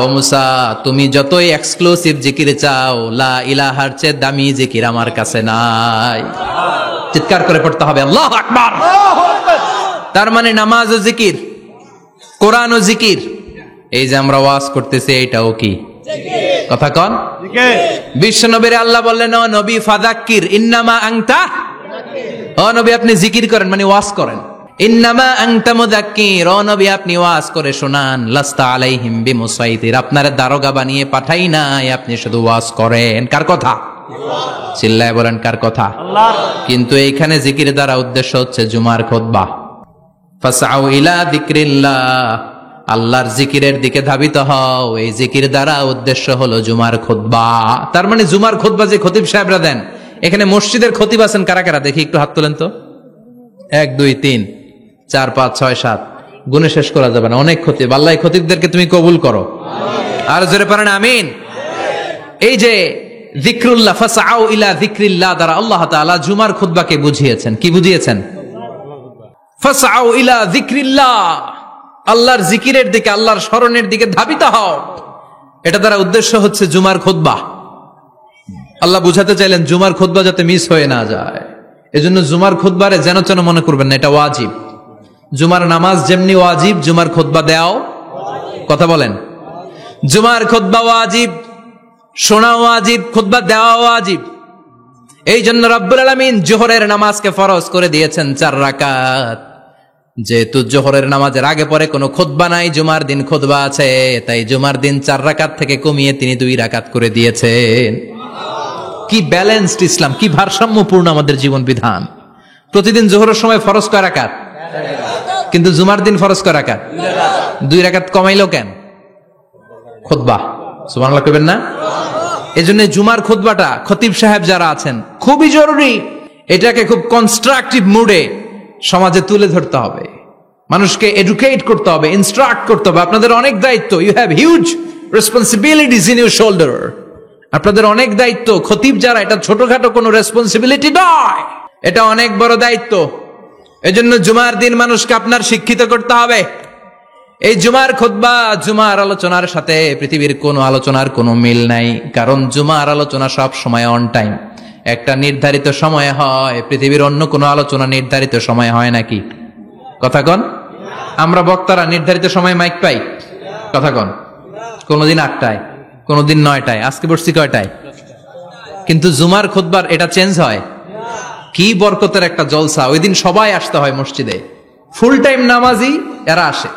ও মুসা, তুমি যতই এক্সক্লুসিভ জিকির চাও, লা ইলাহার চেয়ে দামি জিকির আমার কাছে নাই। চিৎকার করে পড়তে হবে আল্লাহু আকবার। তার মানে নামাজ ও জিকির, কোরআন ও জিকির, এই যে আমরা ওয়াজ করতেছি এটাও কি কথা কন? বিশ্ব নবীর আল্লাহ বললেন, ও নবী ফাযাক্কির ইন্নামা আনতা, ও নবী আপনি জিকির করেন মানে ওয়াজ করেন। ইন্নামা আনতা মুযাক্কির, ও নবী আপনি ওয়াজ করে শোনান। লাস্তা আলাইহিম বিমুসাইতির, আপনারে দারোগা বানিয়ে পাঠাই নাই, আপনি শুধু ওয়াজ করেন। কার কথা? চিল্লায় বলেন কার কথা? আল্লাহ। কিন্তু এইখানে জিকির দ্বারা উদ্দেশ্য হচ্ছে জুমার খুতবা। ফাসআউ ইলা যিকরিল্লাহ, আল্লাহর জিকিরের দিকে ধাবিত হও। এই জিকির দ্বারা উদ্দেশ্য হলো জুমার খুতবা। তার মানে জুমার খুতবা যে খতিব সাহেবরা দেন, এখানে মসজিদের খতিব আছেন কারা কারা? দেখি একটু হাত তোলেন তো। 1 2 3 4 5 6 7, গুণে শেষ করা যাবে না, অনেক খতিব। আল্লাহ এই খতিবদেরকে তুমি কবুল করো, আর জোরে পড়েন আমিন। এই যে যিকরুল্লাহ, ফাসআউ ইলা যিকরিল্লাহ দ্বারা আল্লাহ তাআলা জুমার খুতবাকে বুঝিয়েছেন। কি বুঝিয়েছেন? ফাসআউ ইলা যিকরিল্লাহ, আল্লাহর জিকিরের দিকে, আল্লাহর স্মরণের দিকে ধাবিত হও। এটা দ্বারা উদ্দেশ্য হচ্ছে জুমার খুতবা। আল্লাহ বুঝাতে চাইলেন জুমার খুতবা যাতে মিস হয়ে না যায়, এজন্য জুমার খুতবারে যেন তেন মনে করবেন না, এটা ওয়াজিব। জুমার নামাজ যেমনি ওয়াজিব, জুমার খুতবা দেওয়াও, কথা বলেন, জুমার খুতবা ওয়াজিব, শোনা ওয়াজিব, খুতবা দেওয়া ওয়াজিব। এই জন্য রব্বুল আলামিন জোহরের নামাজকে ফরজ করে দিয়েছেন 4 রাকাত। যেহেতু জোহরের নামাজের আগে পরে কোনো খুতবা নাই, জুমার দিন খুতবা আছে, তাই জুমার দিন 4 রাকাত থেকে কমিয়ে তিনি 2 রাকাত করে দিয়েছেন। কি ব্যালেন্সড ইসলাম, কি ভারসাম্যপূর্ণ আমাদের জীবন বিধান। প্রতিদিন জোহরের সময় ফরজ কয় রাকাত, কিন্তু জুমার দিন ফরজ কয় রাকাত? 2 রাকাত কমাইলো কেন? খুতবা, সুবহানাল্লাহ কইবেন না? এজন্য জুমার খুতবাটা খতিব সাহেব যারা আছেন খুবই জরুরি। এটাকে খুব কনস্ট্রাকটিভ মুডে সমাজে তুলে ধরতে হবে, মানুষকে এডুকেট করতে হবে, ইনস্ট্রাক্ট করতে হবে। আপনাদের অনেক দায়িত্ব, you have huge responsibilities in your shoulder. আপনাদের অনেক দায়িত্ব। খতিব যারা, এটা ছোটখাটো কোনো রেসপন্সিবিলিটি নয়, এটা অনেক বড় দায়িত্ব। এজন্য জুমার দিন মানুষকে আপনার শিক্ষিত করতে হবে। এই জুমার খুতবা, জুমার আলোচনার সাথে পৃথিবীর কোনো আলোচনার কোনো মিল নাই, কারণ জুমার আলোচনা সব সময় অন টাইম, একটা নির্ধারিত সময় হয়। পৃথিবীর অন্য কোনো আলোচনা নির্ধারিত সময় হয় নাকি? কথা কন। আমরা বক্তারা নির্ধারিত সময় মাইক পাই, কথা কন। কোনদিন 8টায়, কোনদিন 9টায়, আজকে বসছি কয়টায়? কিন্তু জুমার খুতবার এটা চেঞ্জ হয়। কি বরকতের একটা জলসা! ওই দিন সবাই আসতে হয় মসজিদে। ফুল টাইম নামাজি এরা আসে,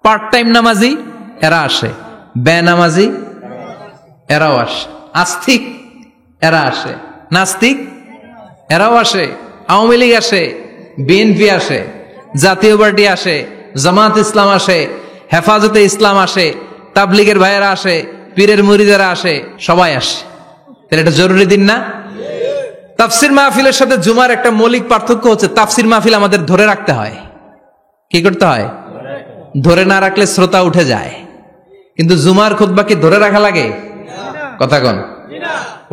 পার্ট টাইম নামাজি এরা আসে, বেনামাজি এরাও আসে, আস্তিক এরা আসে, নাস্তিক এরাও আসে, আওয়ামী লীগ আসে, বিএনপি আসে, জাতীয় পার্টি আসে, জামাত ইসলাম আসে, হেফাজতে ইসলাম আসে, তাবলিগের ভাইয়েরা আসে, পীরের মুরিদেরা আসে, সবাই আসে। তাহলে এটা জরুরি দিন না? তাফসির মাহফিলের সাথে জুমার একটা মৌলিক পার্থক্য হচ্ছে, তাফসির মাহফিল আমাদের ধরে রাখতে হয়। কি করতে হয়? ধরে না রাখলে শ্রোতা উঠে যায়। কিন্তু জুমার খুতবা কি ধরে রাখা লাগে? কথা কন।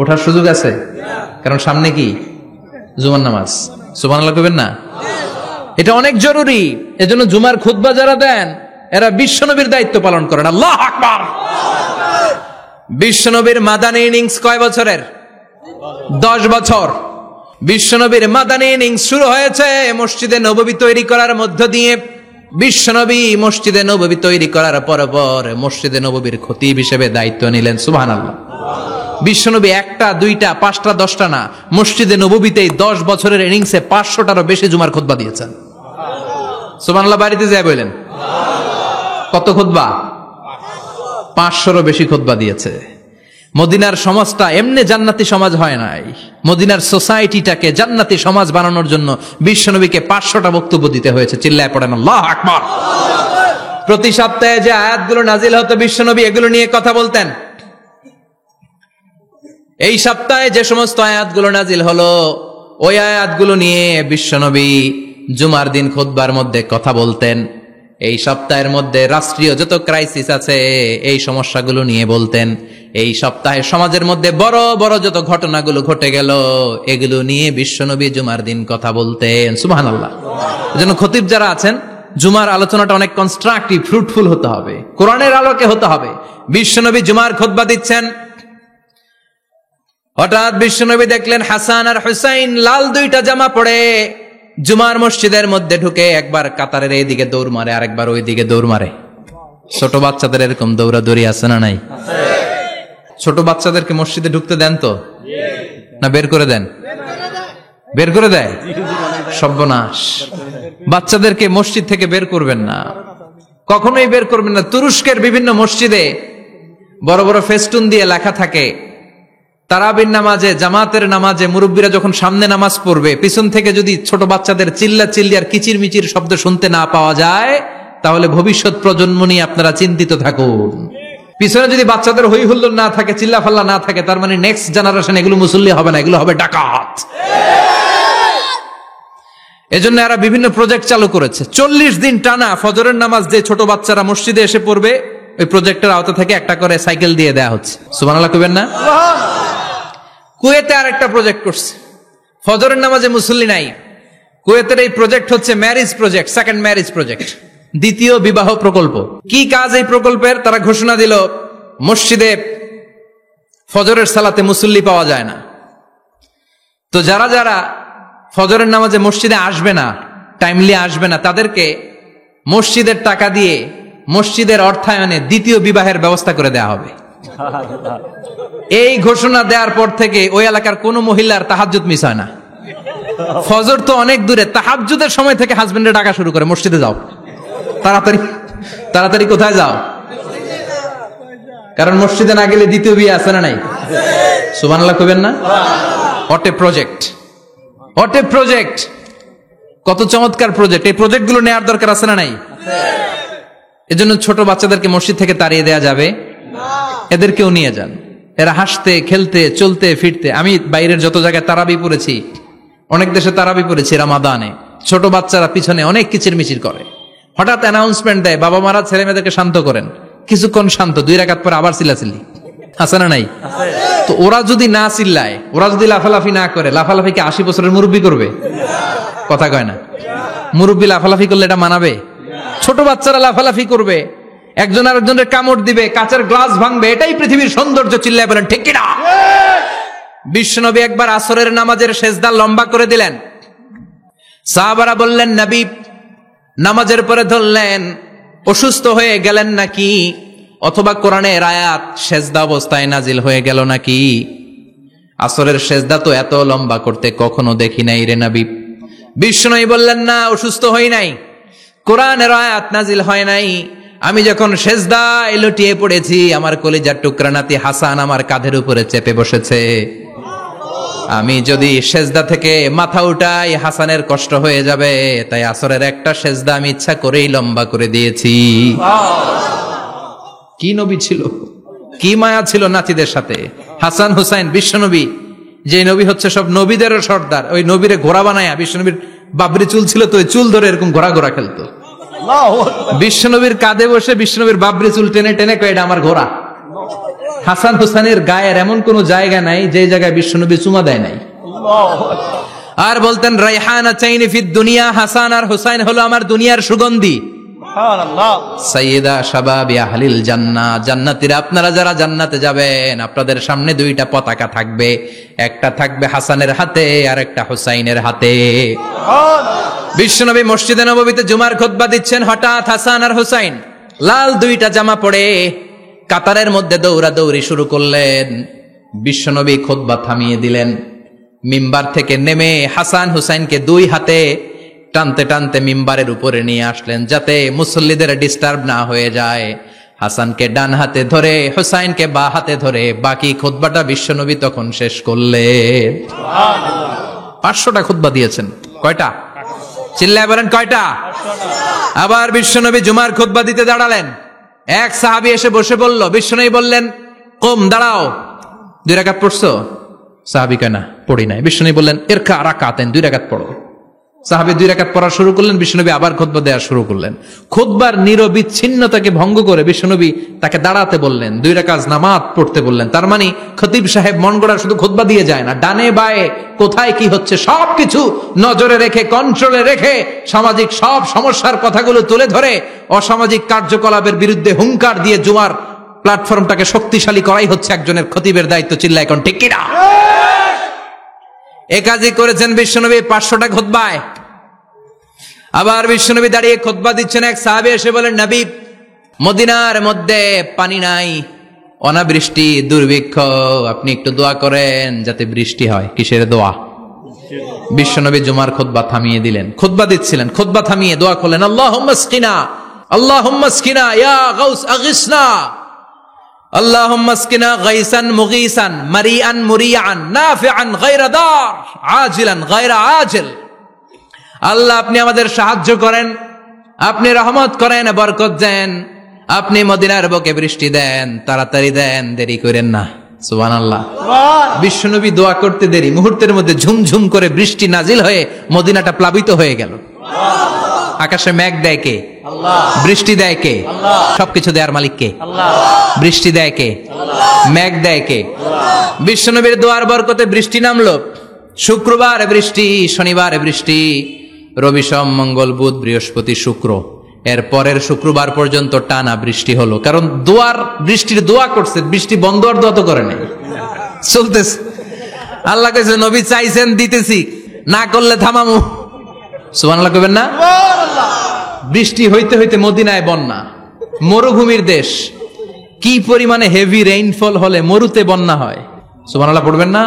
ওঠার সুযোগ আছে, কারণ সামনে কি? জুমার নামাজ। সুবহানাল্লাহ কইবেন না? এটা অনেক জরুরি। এজন্য জুমার খুতবা যারা দেন এরা বিশ্বনবীর দায়িত্ব পালন করেন। আল্লাহু আকবার। বিশ্বনবীর মাদানী ইনিংস কয় বছরের? 10 বছর। বিশ্বনবীর মাদানী ইনিংস শুরু হয়েছে মসজিদে নববী তৈরি করার মধ্য দিয়ে। বিশ্বনবী মসজিদে নববী তৈরি করার পর মসজিদে নববীর খতিব হিসেবে দায়িত্ব নিলেন। সুবহানাল্লাহ। বিশ্বনবী 1টা 2টা 5টা 10টা না, মসজিদে নববীতেই 10 বছরের ইনিংসে 500টারও বেশি জুমার খুতবা দিয়েছেন। সুবহানাল্লাহ। বাড়িতে যায় বলেন কত খুতবা? 500রও বেশি খুতবা দিয়েছে। মদিনার সমাজটা এমনি জান্নাতি সমাজ হয় নাই। মদিনার সোসাইটিটাকে জান্নাতি সমাজ বানানোর জন্য বিশ্বনবীকে 500টা বক্তব্য দিতে হয়েছে। চিল্লায় পড়েন আল্লাহু আকবার। প্রতি সপ্তাহে যে আয়াতগুলো নাজিল হতো বিশ্বনবী এগুলো নিয়ে কথা বলতেন। এই সপ্তাহে যে সমস্ত আয়াতগুলো নাজিল হলো ওই আয়াতগুলো নিয়ে বিশ্বনবী জুমার দিন খুতবার মধ্যে কথা বলতেন। এই সপ্তাহের মধ্যে রাষ্ট্রীয় যত ক্রাইসিস আছে এই সমস্যাগুলো নিয়ে বলতেন। এই সপ্তাহে সমাজের মধ্যে বড় বড় যত ঘটনাগুলো ঘটে গেল এগুলো নিয়ে বিশ্বনবী জুমার দিন কথা বলতেন। সুবহানাল্লাহ। এজন্য খতিব যারা আছেন জুমার আলোচনাটা অনেক কনস্ট্রাকটিভ, ফ্রুটফুল হতে হবে, কোরআনের আলোকে হতে হবে। বিশ্বনবী জুমার খুতবা দিচ্ছেন, হঠাৎ বিশ্বনবী দেখলেন হাসান আর হুসাইন লাল দুইটা জামা পরে জুমার মসজিদের মধ্যে ঢুকে একবার কাতারের এইদিকে দৌড় মারে, আরেকবার ওই দিকে দৌড় মারে। ছোট বাচ্চাদের এরকম দৌড়াদৌড়ি আছে না নাই? ছোট বাচ্চাদেরকে মসজিদে ঢুকতে দেন তো না বের করে দেন? বের করে দেয়। সর্বনাশ, বাচ্চাদেরকে মসজিদ থেকে বের করবেন না, কখনোই বের করবেন না। তুরস্কের বিভিন্ন মসজিদে বড় বড় ফেস্টুন দিয়ে লেখা থাকে তারাবির নামাজে, জামাতের নামাজে মুরব্বীরা যখন সামনে নামাজ পড়বে পিছন থেকে যদি ছোট বাচ্চাদের চিল্লা চিল্লি আর কিচির মিচির শব্দ শুনতে না পাওয়া যায় তাহলে ভবিষ্যৎ প্রজন্ম নিয়ে আপনারা চিন্তিত থাকুন। পিছনে যদি বাচ্চাদের হই হুল্লোড় না থাকে, চিল্লা ফাল্লা না থাকে, তার মানে নেক্সট জেনারেশন এগুলো মুসল্লি হবে না, এগুলো হবে ডাকাত। এজন্য এরা বিভিন্ন প্রজেক্ট চালু করেছে। 40 দিন টানা ফজরের নামাজ যে ছোট বাচ্চারা মসজিদে এসে পড়বে ওই প্রজেক্টের আওতা থেকে একটা করে সাইকেল দিয়ে দেয়া হচ্ছে। সুবহানাল্লাহ কইবেন না? কুয়েতে আর একটা প্রজেক্ট করছে, ফজরের নামাজে মুসল্লি নাই। কুয়েতের এই প্রজেক্ট হচ্ছে marriage project, second marriage project, দ্বিতীয় বিবাহ প্রকল্প। কি কাজ এই প্রকল্পের? তারা ঘোষণা দিল মসজিদে ফজরের সালাতে মুসল্লি পাওয়া যায় না, তো যারা যারা ফজরের নামাজে মসজিদে আসবে না, টাইমলি আসবে না, তাদেরকে মসজিদের টাকা দিয়ে মসজিদের অর্থায়নে দ্বিতীয় বিবাহের ব্যবস্থা করে দেয়া হবে। এই ঘোষণা দেওয়ার পর থেকে ওই এলাকার কোন মহিলার তাহাজ্জুদ মিস হয় না। ফজর তো অনেক দূরে, তাহাজ্জুদের সময় থেকে হাজবেন্ডের ডাকা শুরু করে মসজিদে যাও, তাড়াতাড়ি তাড়াতাড়ি কোথায় যাও, কারণ মসজিদে না গেলে দ্বিতীয় বিয়ে আছে না নাই? সুবহানাল্লাহ কইবেন না? What a project, what a project, কত চমৎকার প্রজেক্ট। এই প্রজেক্ট গুলো নেওয়ার দরকার আছে না নাই? এজন্য ছোট বাচ্চাদেরকে মসজিদ থেকে তাড়িয়ে দেয়া যাবে না, এদেরকেও নিয়ে যান। এরা হাসতে খেলতে চলতে ফিরতে, আমি বাইরের যত জায়গায় তারাবি পড়েছি, অনেক দেশে তারাবি পড়েছি রামাদানে, ছোট বাচ্চারা পিছনে অনেক কিচির মিচির করে, হঠাৎ অ্যানাউন্সমেন্ট দেয় বাবা মারা ছেলে মেয়েদেরকে শান্ত করেন, কিছুক্ষণ শান্ত, 2 রাকাত পরে আবার চিল্লাচিল্লি, আছে না নাই? তো ওরা যদি না চিল্লায়, ওরা যদি লাফালাফি না করে, লাফালাফি কি 80 বছরের মুরব্বী করবে? কথা কয় না। মুরব্বী লাফালাফি করলে এটা মানাবে? ছোট বাচ্চারা লাফালাফি করবে, একজন আরেকজনের কামড় দিবে, কাঁচের গ্লাস ভাঙবে, এটাই পৃথিবীর সৌন্দর্য। চিল্লায় বলেন ঠিক কিনা? বিশ্বনবী একবার আসরের নামাজের সেজদা লম্বা করে দিলেন, সাহাবারা বললেন নবী নামাজের পরে ধরলেন, অসুস্থ হয়ে গেলেন নাকি, অথবা কোরআনের আয়াত সেজদা অবস্থায় নাজিল হয়ে গেল নাকি? আসরের সেজদা তো এত লম্বা করতে কখনো দেখি নাই রে নবী। বিশ্বনবী বললেন না, অসুস্থ হই নাই, কোরআনের আয়াত নাজিল হয় নাই, আমি যখন সেজদায় লুটিয়ে পড়েছি আমার কলিজার টুকরা নাতি হাসান আমার কাঁধের উপরে চেপে বসেছে, আমি যদি সেজদা থেকে মাথা উঠাই হাসানের কষ্ট হয়ে যাবে, তাই আসরের একটা সেজদা আমি ইচ্ছা করেই লম্বা করে দিয়েছি। কি নবী ছিল, কি মায়া ছিল নাতিদের সাথে। হাসান হুসাইন, বিশ্বনবী যে নবী হচ্ছে সব নবীদেরও সর্দার, ওই নবীরে ঘোড়া বানায়া, বিশ্বনবীর বাবরি চুল ছিল তো ওই চুল ধরে এরকম ঘোড়া ঘোড়া খেলতো, বিশ্বনবীর কাঁধে বসে বিশ্বনবীর বাবরি চুল টেনে টেনে কয় এটা আমার ঘোড়া। হাসান হুসাইনের গায়ের এমন কোন জায়গা নাই যে জায়গায় বিশ্বনবী চুমা দেয় নাই। আর বলতেন রাইহানা চাইনি ফিদ দুনিয়া, হাসান আর হুসাইন হলো আমার দুনিয়ার সুগন্ধি। সাইয়্যিদা শাবাবি আহলিল জান্নাহ, জান্নাতীরা আপনারা যারা জান্নাতে যাবেন আপনাদের সামনে 2টা পতাকা থাকবে, একটা থাকবে হাসানের হাতে আর একটা হুসাইনের হাতে। বিশ্বনবী মসজিদে নববীতে জুমার খুতবা দিচ্ছেন, হঠাৎ হাসান আর হুসাইন লাল 2টা জামা পরে কাতারের মধ্যে দৌড়াদৌড়ি শুরু করলেন। বিশ্বনবী খুতবা থামিয়ে দিলেন, মিম্বার থেকে নেমে হাসান হুসাইনকে 2 হাতে টানতে টানতে মিম্বারের উপরে নিয়ে আসলেন যাতে মুসল্লিদের ডিস্টার্ব না হয়ে যায়। হাসানকে ডান হাতে ধরে হুসাইনকে বা হাতে ধরে বাকি খুতবাটা বিশ্বনবী তখন শেষ করলেন। 500টা খুতবা দিয়েছেন। কয়টা? চিল্লায় বলেন কয়টা? আবার বিশ্বনবী জুমার খুতবা দিতে দাঁড়ালেন, এক সাহাবী এসে বসে বলল, বিশ্বনবী বললেন কম, দাঁড়াও। 2 রাকাত পড়ছো? সাহাবী কয় না, পড়ি নাই। বিশ্বনবী বললেন ইরকা রাকাতান, 2 রাকাত পড়ো। সাহাবী 2 রাকাত পড়া শুরু করলেন, বিশ্বনবী আবার খুতবা দেওয়া শুরু করলেন। খুতবার নিরবিচ্ছিন্নতাকে ভঙ্গ করে বিশ্বনবী তাকে দাঁড়াতে বললেন, 2 রাকাত নামাজ পড়তে বললেন। তার মানে খতিব সাহেব মন গড়া শুধু খুতবা দিয়ে যায় না, ডানে বায়ে কোথায় কি হচ্ছে সবকিছু নজরে রেখে, কন্ট্রোলে রেখে, সামাজিক সব সমস্যার কথাগুলো তুলে ধরে অসামাজিক কার্যকলাপের বিরুদ্ধে হুঙ্কার দিয়ে জুমার প্ল্যাটফর্মটাকে শক্তিশালী করাই হচ্ছে একজনের খতিবের দায়িত্ব। চিল্লা এখন ঠিক কিনা? এ কাজই করেছেন বিশ্বনবী 500টা খুতবায়। আবার বিশ্বনবী দাঁড়িয়ে খুতবা দিচ্ছেন, এক সাহাবী এসে বলেন, নবী মদিনার মধ্যে পানি নাই, অনাবৃষ্টি, দুর্ভিক্ষ, আপনি একটু দোয়া করেন যাতে বৃষ্টি হয়। কিসের দোয়া? বিশ্বনবী জুমার খুতবা থামিয়ে দিলেন, খুতবা দিচ্ছিলেন, খুতবা থামিয়ে দোয়া করলেন, আল্লাহুম্মা আসকিনা, আল্লাহুম্মা আসকিনা ইয়া গাউস আগিসনা, আল্লাহুম্মা আসকিনা গাইসান মুগীসান মারিআন মুরিআন নাফিআন গায়রা দার আজিলান গায়রা আজিল। আল্লাহ আপনি আমাদের সাহায্য করেন, আপনি রহমত করেন, বরকত দেন, আপনি মদিনার বুকে বৃষ্টি দেন, তাড়াতাড়ি দেন, দেরি করেন না। সুবহানাল্লাহ। বিশ্বনবী দোয়া করতে দেরি, মুহূর্তের মধ্যে ঝুমঝুম করে বৃষ্টি নাজিল হয়ে মদিনাটা প্লাবিত হয়ে গেল। আকাশে মেঘ দেয় কে? আল্লাহ। বৃষ্টি দেয় কে? আল্লাহ। সবকিছু দেয়ার মালিক কে? আল্লাহ। বৃষ্টি দেয় কে? আল্লাহ। মেঘ দেয় কে? আল্লাহ। বিশ্বনবীর দোয়ার বরকতে বৃষ্টি নামলো। শুক্রবার বৃষ্টি, শনিবার বৃষ্টি, রবি সোম মঙ্গল বুধ বৃহস্পতি শুক্র, এর পরের শুক্রবার পর্যন্ত টানা বৃষ্টি হলো। কারণ দোয়ার বৃষ্টির দোয়া করছে, বৃষ্টি বন্ধ আর দোয়া তো করে নাই, চলতেছে। আল্লাহ কইছে নবী চাইছেন দিতেছি, না করলে থামামু। সুবহানাল্লাহ কইবেন না? বৃষ্টি হইতে হইতে মদিনায় বন্যা, মরুভূমির দেশ, কি পরিমাণে হেভি রেইনফল হলে মরুতে বন্যা হয়। সুবহানাল্লাহ পড়বেন না?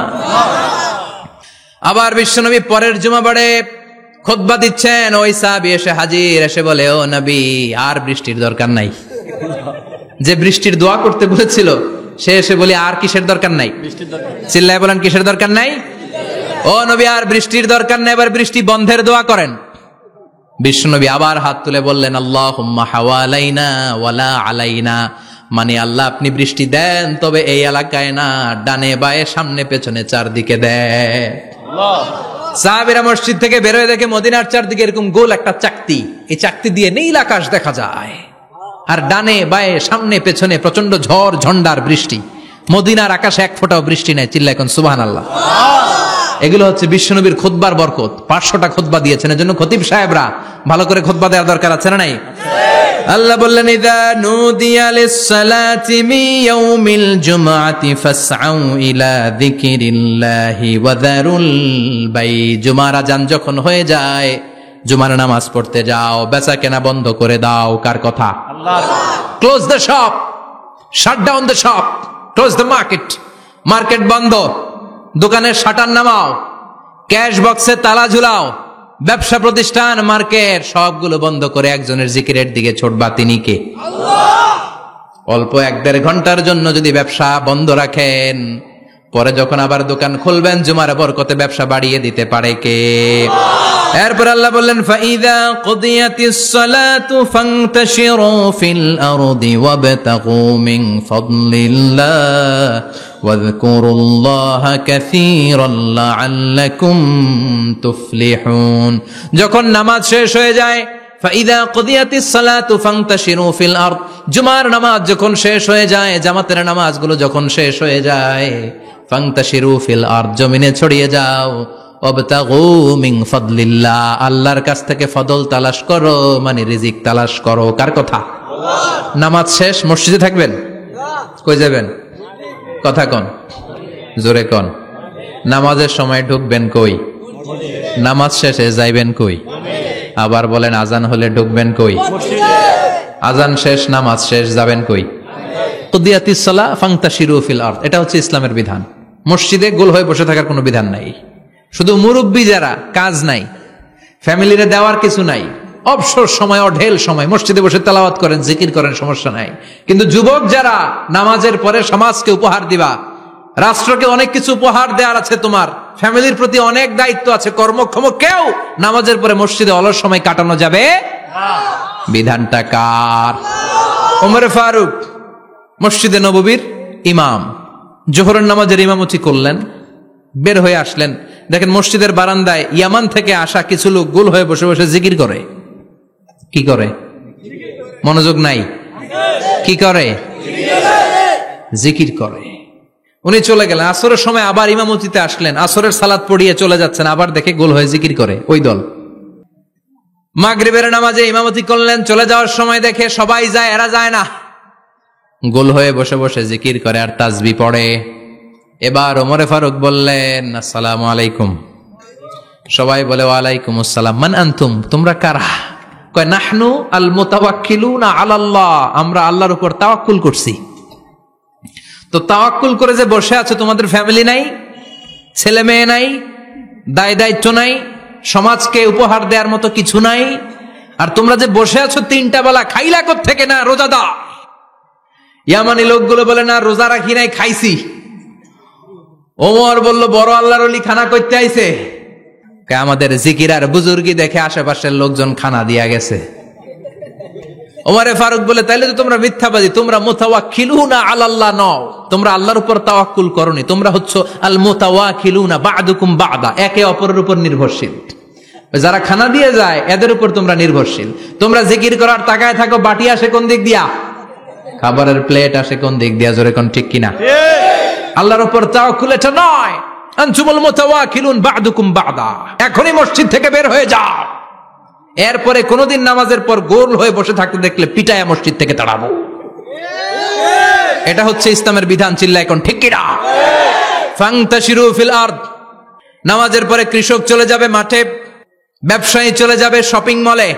আবার বিশ্বনবী পরের জুমাবারে খুতবা দিচ্ছেন, ওই সাহাবী এসে হাজির, এসে বলে, ও নবী আর বৃষ্টির দরকার নাই। যে বৃষ্টির দোয়া করতে বলেছিল সে এসে বলি আর কিসের দরকার নাই? চিল্লায় বলেন কিসের দরকার নাই? ও নবী আর বৃষ্টির দরকার নাই, এবার বৃষ্টি বন্ধের দোয়া করেন। বিশ্বনবী আবার হাত তুলে বললেন, আল্লাহুম্মা হাওয়ালাইনা ওয়ালা আলাইনা, মানে আল্লাহ আপনি বৃষ্টি দেন, তবে এই এলাকায় না, ডানে বায়ে সামনে পেছনে চারদিকে দেন। সাহাবীরা মসজিদ থেকে বের হয়ে দেখে মদিনার চারদিকে এরকম গোল একটা চাকতি, এই চাকতি দিয়ে নীল আকাশ দেখা যায়, আর ডানে বায়ে সামনে পেছনে প্রচন্ড ঝড় ঝন্ডার বৃষ্টি। মদিনার আকাশে এক ফোঁটাও বৃষ্টি নাই। চিল্লা এখন সুবহানাল্লাহ। এগুলো হচ্ছে বিশ্বনবীর খুতবার বরকত। 500টা খুতবা দিয়েছেন, এজন্য খতিব সাহেবরা ভালো করে খুতবা দেওয়ার দরকার আছে না নাই? আল্লাহ বললেন, ইযা নুদিয়া লিস-সালাতি মিন ইয়াউমিল জুমআতি ফাসআউ ইলা যিকিরিল্লাহি ওয়া যারুল বাই। জুমার আযান যখন হয়ে যায়, জুমার নামাজ পড়তে যাও, বেচা কেনা বন্ধ করে দাও। কার কথা? আল্লাহর। Close the shop, shut down the shop, close the market. Market বন্ধ, দোকানের শাটার নামাও, ক্যাশ বক্সে তালা ঝুলাও, ব্যবসা প্রতিষ্ঠান, মার্কেট সবগুলো বন্ধ করে একজনের জিকিরের দিকে ছোটবা। তিনি কে? আল্লাহ। অল্প 1-1.5 ঘন্টার জন্য যদি ব্যবসা বন্ধ রাখেন, পরে যখন আবার দোকান খুলবেন জুমার বরকতে ব্যবসা বাড়িয়ে দিতে পারে কে? এরপর আল্লাহ বললেন, ফাইযা কুদিয়াতিস সালাতু ফান্তাশিরু ফিল আরদি ওয়াবতাগু মিন ফাদলিল্লাহ ওয়াযকুরুল্লাহা কাসীরান লাআল্লাকুম তুফলিহুন। যখন নামাজ শেষ হয়ে যায়, ফাইযা কুদিয়াতিস সালাতু ফান্তাশিরু ফিল আরদ, জুমার নামাজ যখন শেষ হয়ে যায়, জামাতের নামাজগুলো যখন শেষ হয়ে যায়, ফান্তাশিরু ফিল আরদ, জমিনে ছড়িয়ে যাও, ওয়াবতাগু মিন ফাদলিল্লাহ, আল্লাহর কাছ থেকে ফদল তালাশ করো, মানে রিজিক তালাশ করো। কার কথা? আল্লাহ। নামাজ শেষ মসজিদে থাকবেন? কই যাবেন? কথা কন, জোরে কন। নামাজের সময় ঢুকবেন কই? নামাজ শেষে যাইবেন কই? আবার বলেন, আজান হলে ঢুকবেন কই? আজান শেষ, নামাজ শেষ, যাবেন কই? কুদিয়াতিস সালাহ ফান্তাশিরু ফিল আরদ, এটা হচ্ছে ইসলামের বিধান। মসজিদে গোল হয়ে বসে থাকার কোনো বিধান নাই। শুধু মুরব্বী যারা, কাজ নাই, ফ্যামিলিরে দেওয়ার কিছু নাই, অবসর সময়, অঢেল সময় মসজিদে বসে তেলাওয়াত করেন, জিকির করেন, সমস্যা নাই। কিন্তু যুবক যারা, নামাজের পরে সমাজকে উপহার দিবা, রাষ্ট্রকে অনেক কিছু উপহার দেওয়ার আছে, তোমার ফ্যামিলির প্রতি অনেক দায়িত্ব আছে, কর্মক্ষম কেউ নামাজের পরে মসজিদে অলস সময় কাটানো যাবে না। বিধানটা কার? ওমর ফারুক মসজিদে নববীর ইমাম, জোহরের নামাজের ইমামতি করলেন, বের হয়ে আসলেন, দেখেন মসজিদের বারান্দায় ইয়ামান থেকে আসা কিছু লোক গোল হয়ে বসে বসে জিকির করে। কি করে? মনোযোগ নাই। কি করে? জিকির করে। উনি চলে গেলেন, আসরের সময় আবার ইমামতিতে আসলেন, আসরের সালাত পড়িয়ে চলে যাচ্ছেন, আবার দেখে গোল হয়ে জিকির করে ওই দল। মাগরিবের নামাজে ইমামতি করলেন, চলে যাওয়ার সময় দেখে সবাই যায়, এরা যায় না, গোল হয়ে বসে বসে জিকির করে আর তাসবিহ পড়ে। এবার ওমরে ফারুক বললেন, আসসালামু আলাইকুম। সবাই বলে ওয়ালাইকুম আসসালাম। মান আনতুম, তোমরা কারা? কয় নাহনু আল মুতাওয়াক্কিলুনা আলাল্লাহ, আমরা আল্লাহর উপর তাওয়াক্কুল করছি। তো তাওয়াক্কুল করে যে বসে আছো, তোমাদের ফ্যামিলি নাই, ছেলে মেয়ে নাই, দায় দায়িত্ব নাই, সমাজকে উপহার দেওয়ার মতো কিছু নাই, আর তোমরা যে বসে আছো 3টা বেলা, খাইলা কোত্থেকে? না রোজাদার। ইয়ামানি লোকগুলো বলে না রোজা রাখি নাই, খাইছি। ওমর বলল বড় আল্লাহর ওলি খানা করতে আইছে। আমাদের জিকির আর বুজুর্গি দেখে আশেপাশের লোকজন খানা দিয়া গেছে। ওমরে ফারুক বলে তাইলে তো তোমরা মিথ্যাবাদী, তোমরা মুতাওয়াক্কিলুনা আলাল্লাহ নও, তোমরা আল্লাহর উপর তাওয়াক্কুল করনি, তোমরা হচ্ছে আল মুতাওয়াক্কিলুনা বা'দুকুম বা'দা, একে অপরের উপর নির্ভরশীল। যারা খানা দিয়ে যায় এদের উপর তোমরা নির্ভরশীল। তোমরা জিকির করার তাকায় থাকো, বাটি আসে কোন দিক দিয়া? খাবারের প্লেট আসে কোন দিক দিয়া? জোরে কোন ঠিক কিনা? আল্লাহর উপর তাওয়াক্কুল এটা নয়। আনতুমুল মুতাওয়াক্কিলুন বা'দুকুম বা'দা, এখনই মসজিদ থেকে বের হয়ে যাও। এরপরে কোনদিন নামাজের পর গোল হয়ে বসে থাকতে দেখলে পিটায়া মসজিদ থেকে তাড়াবো। এটা হচ্ছে ইসলামের বিধান। চিল্লা এখন ঠিক কিনা? ফান্তাশিরু ফিল আরদ। নামাজের পরে কৃষক চলে যাবে মাঠে, ব্যবসায়ী চলে যাবে শপিং মলে,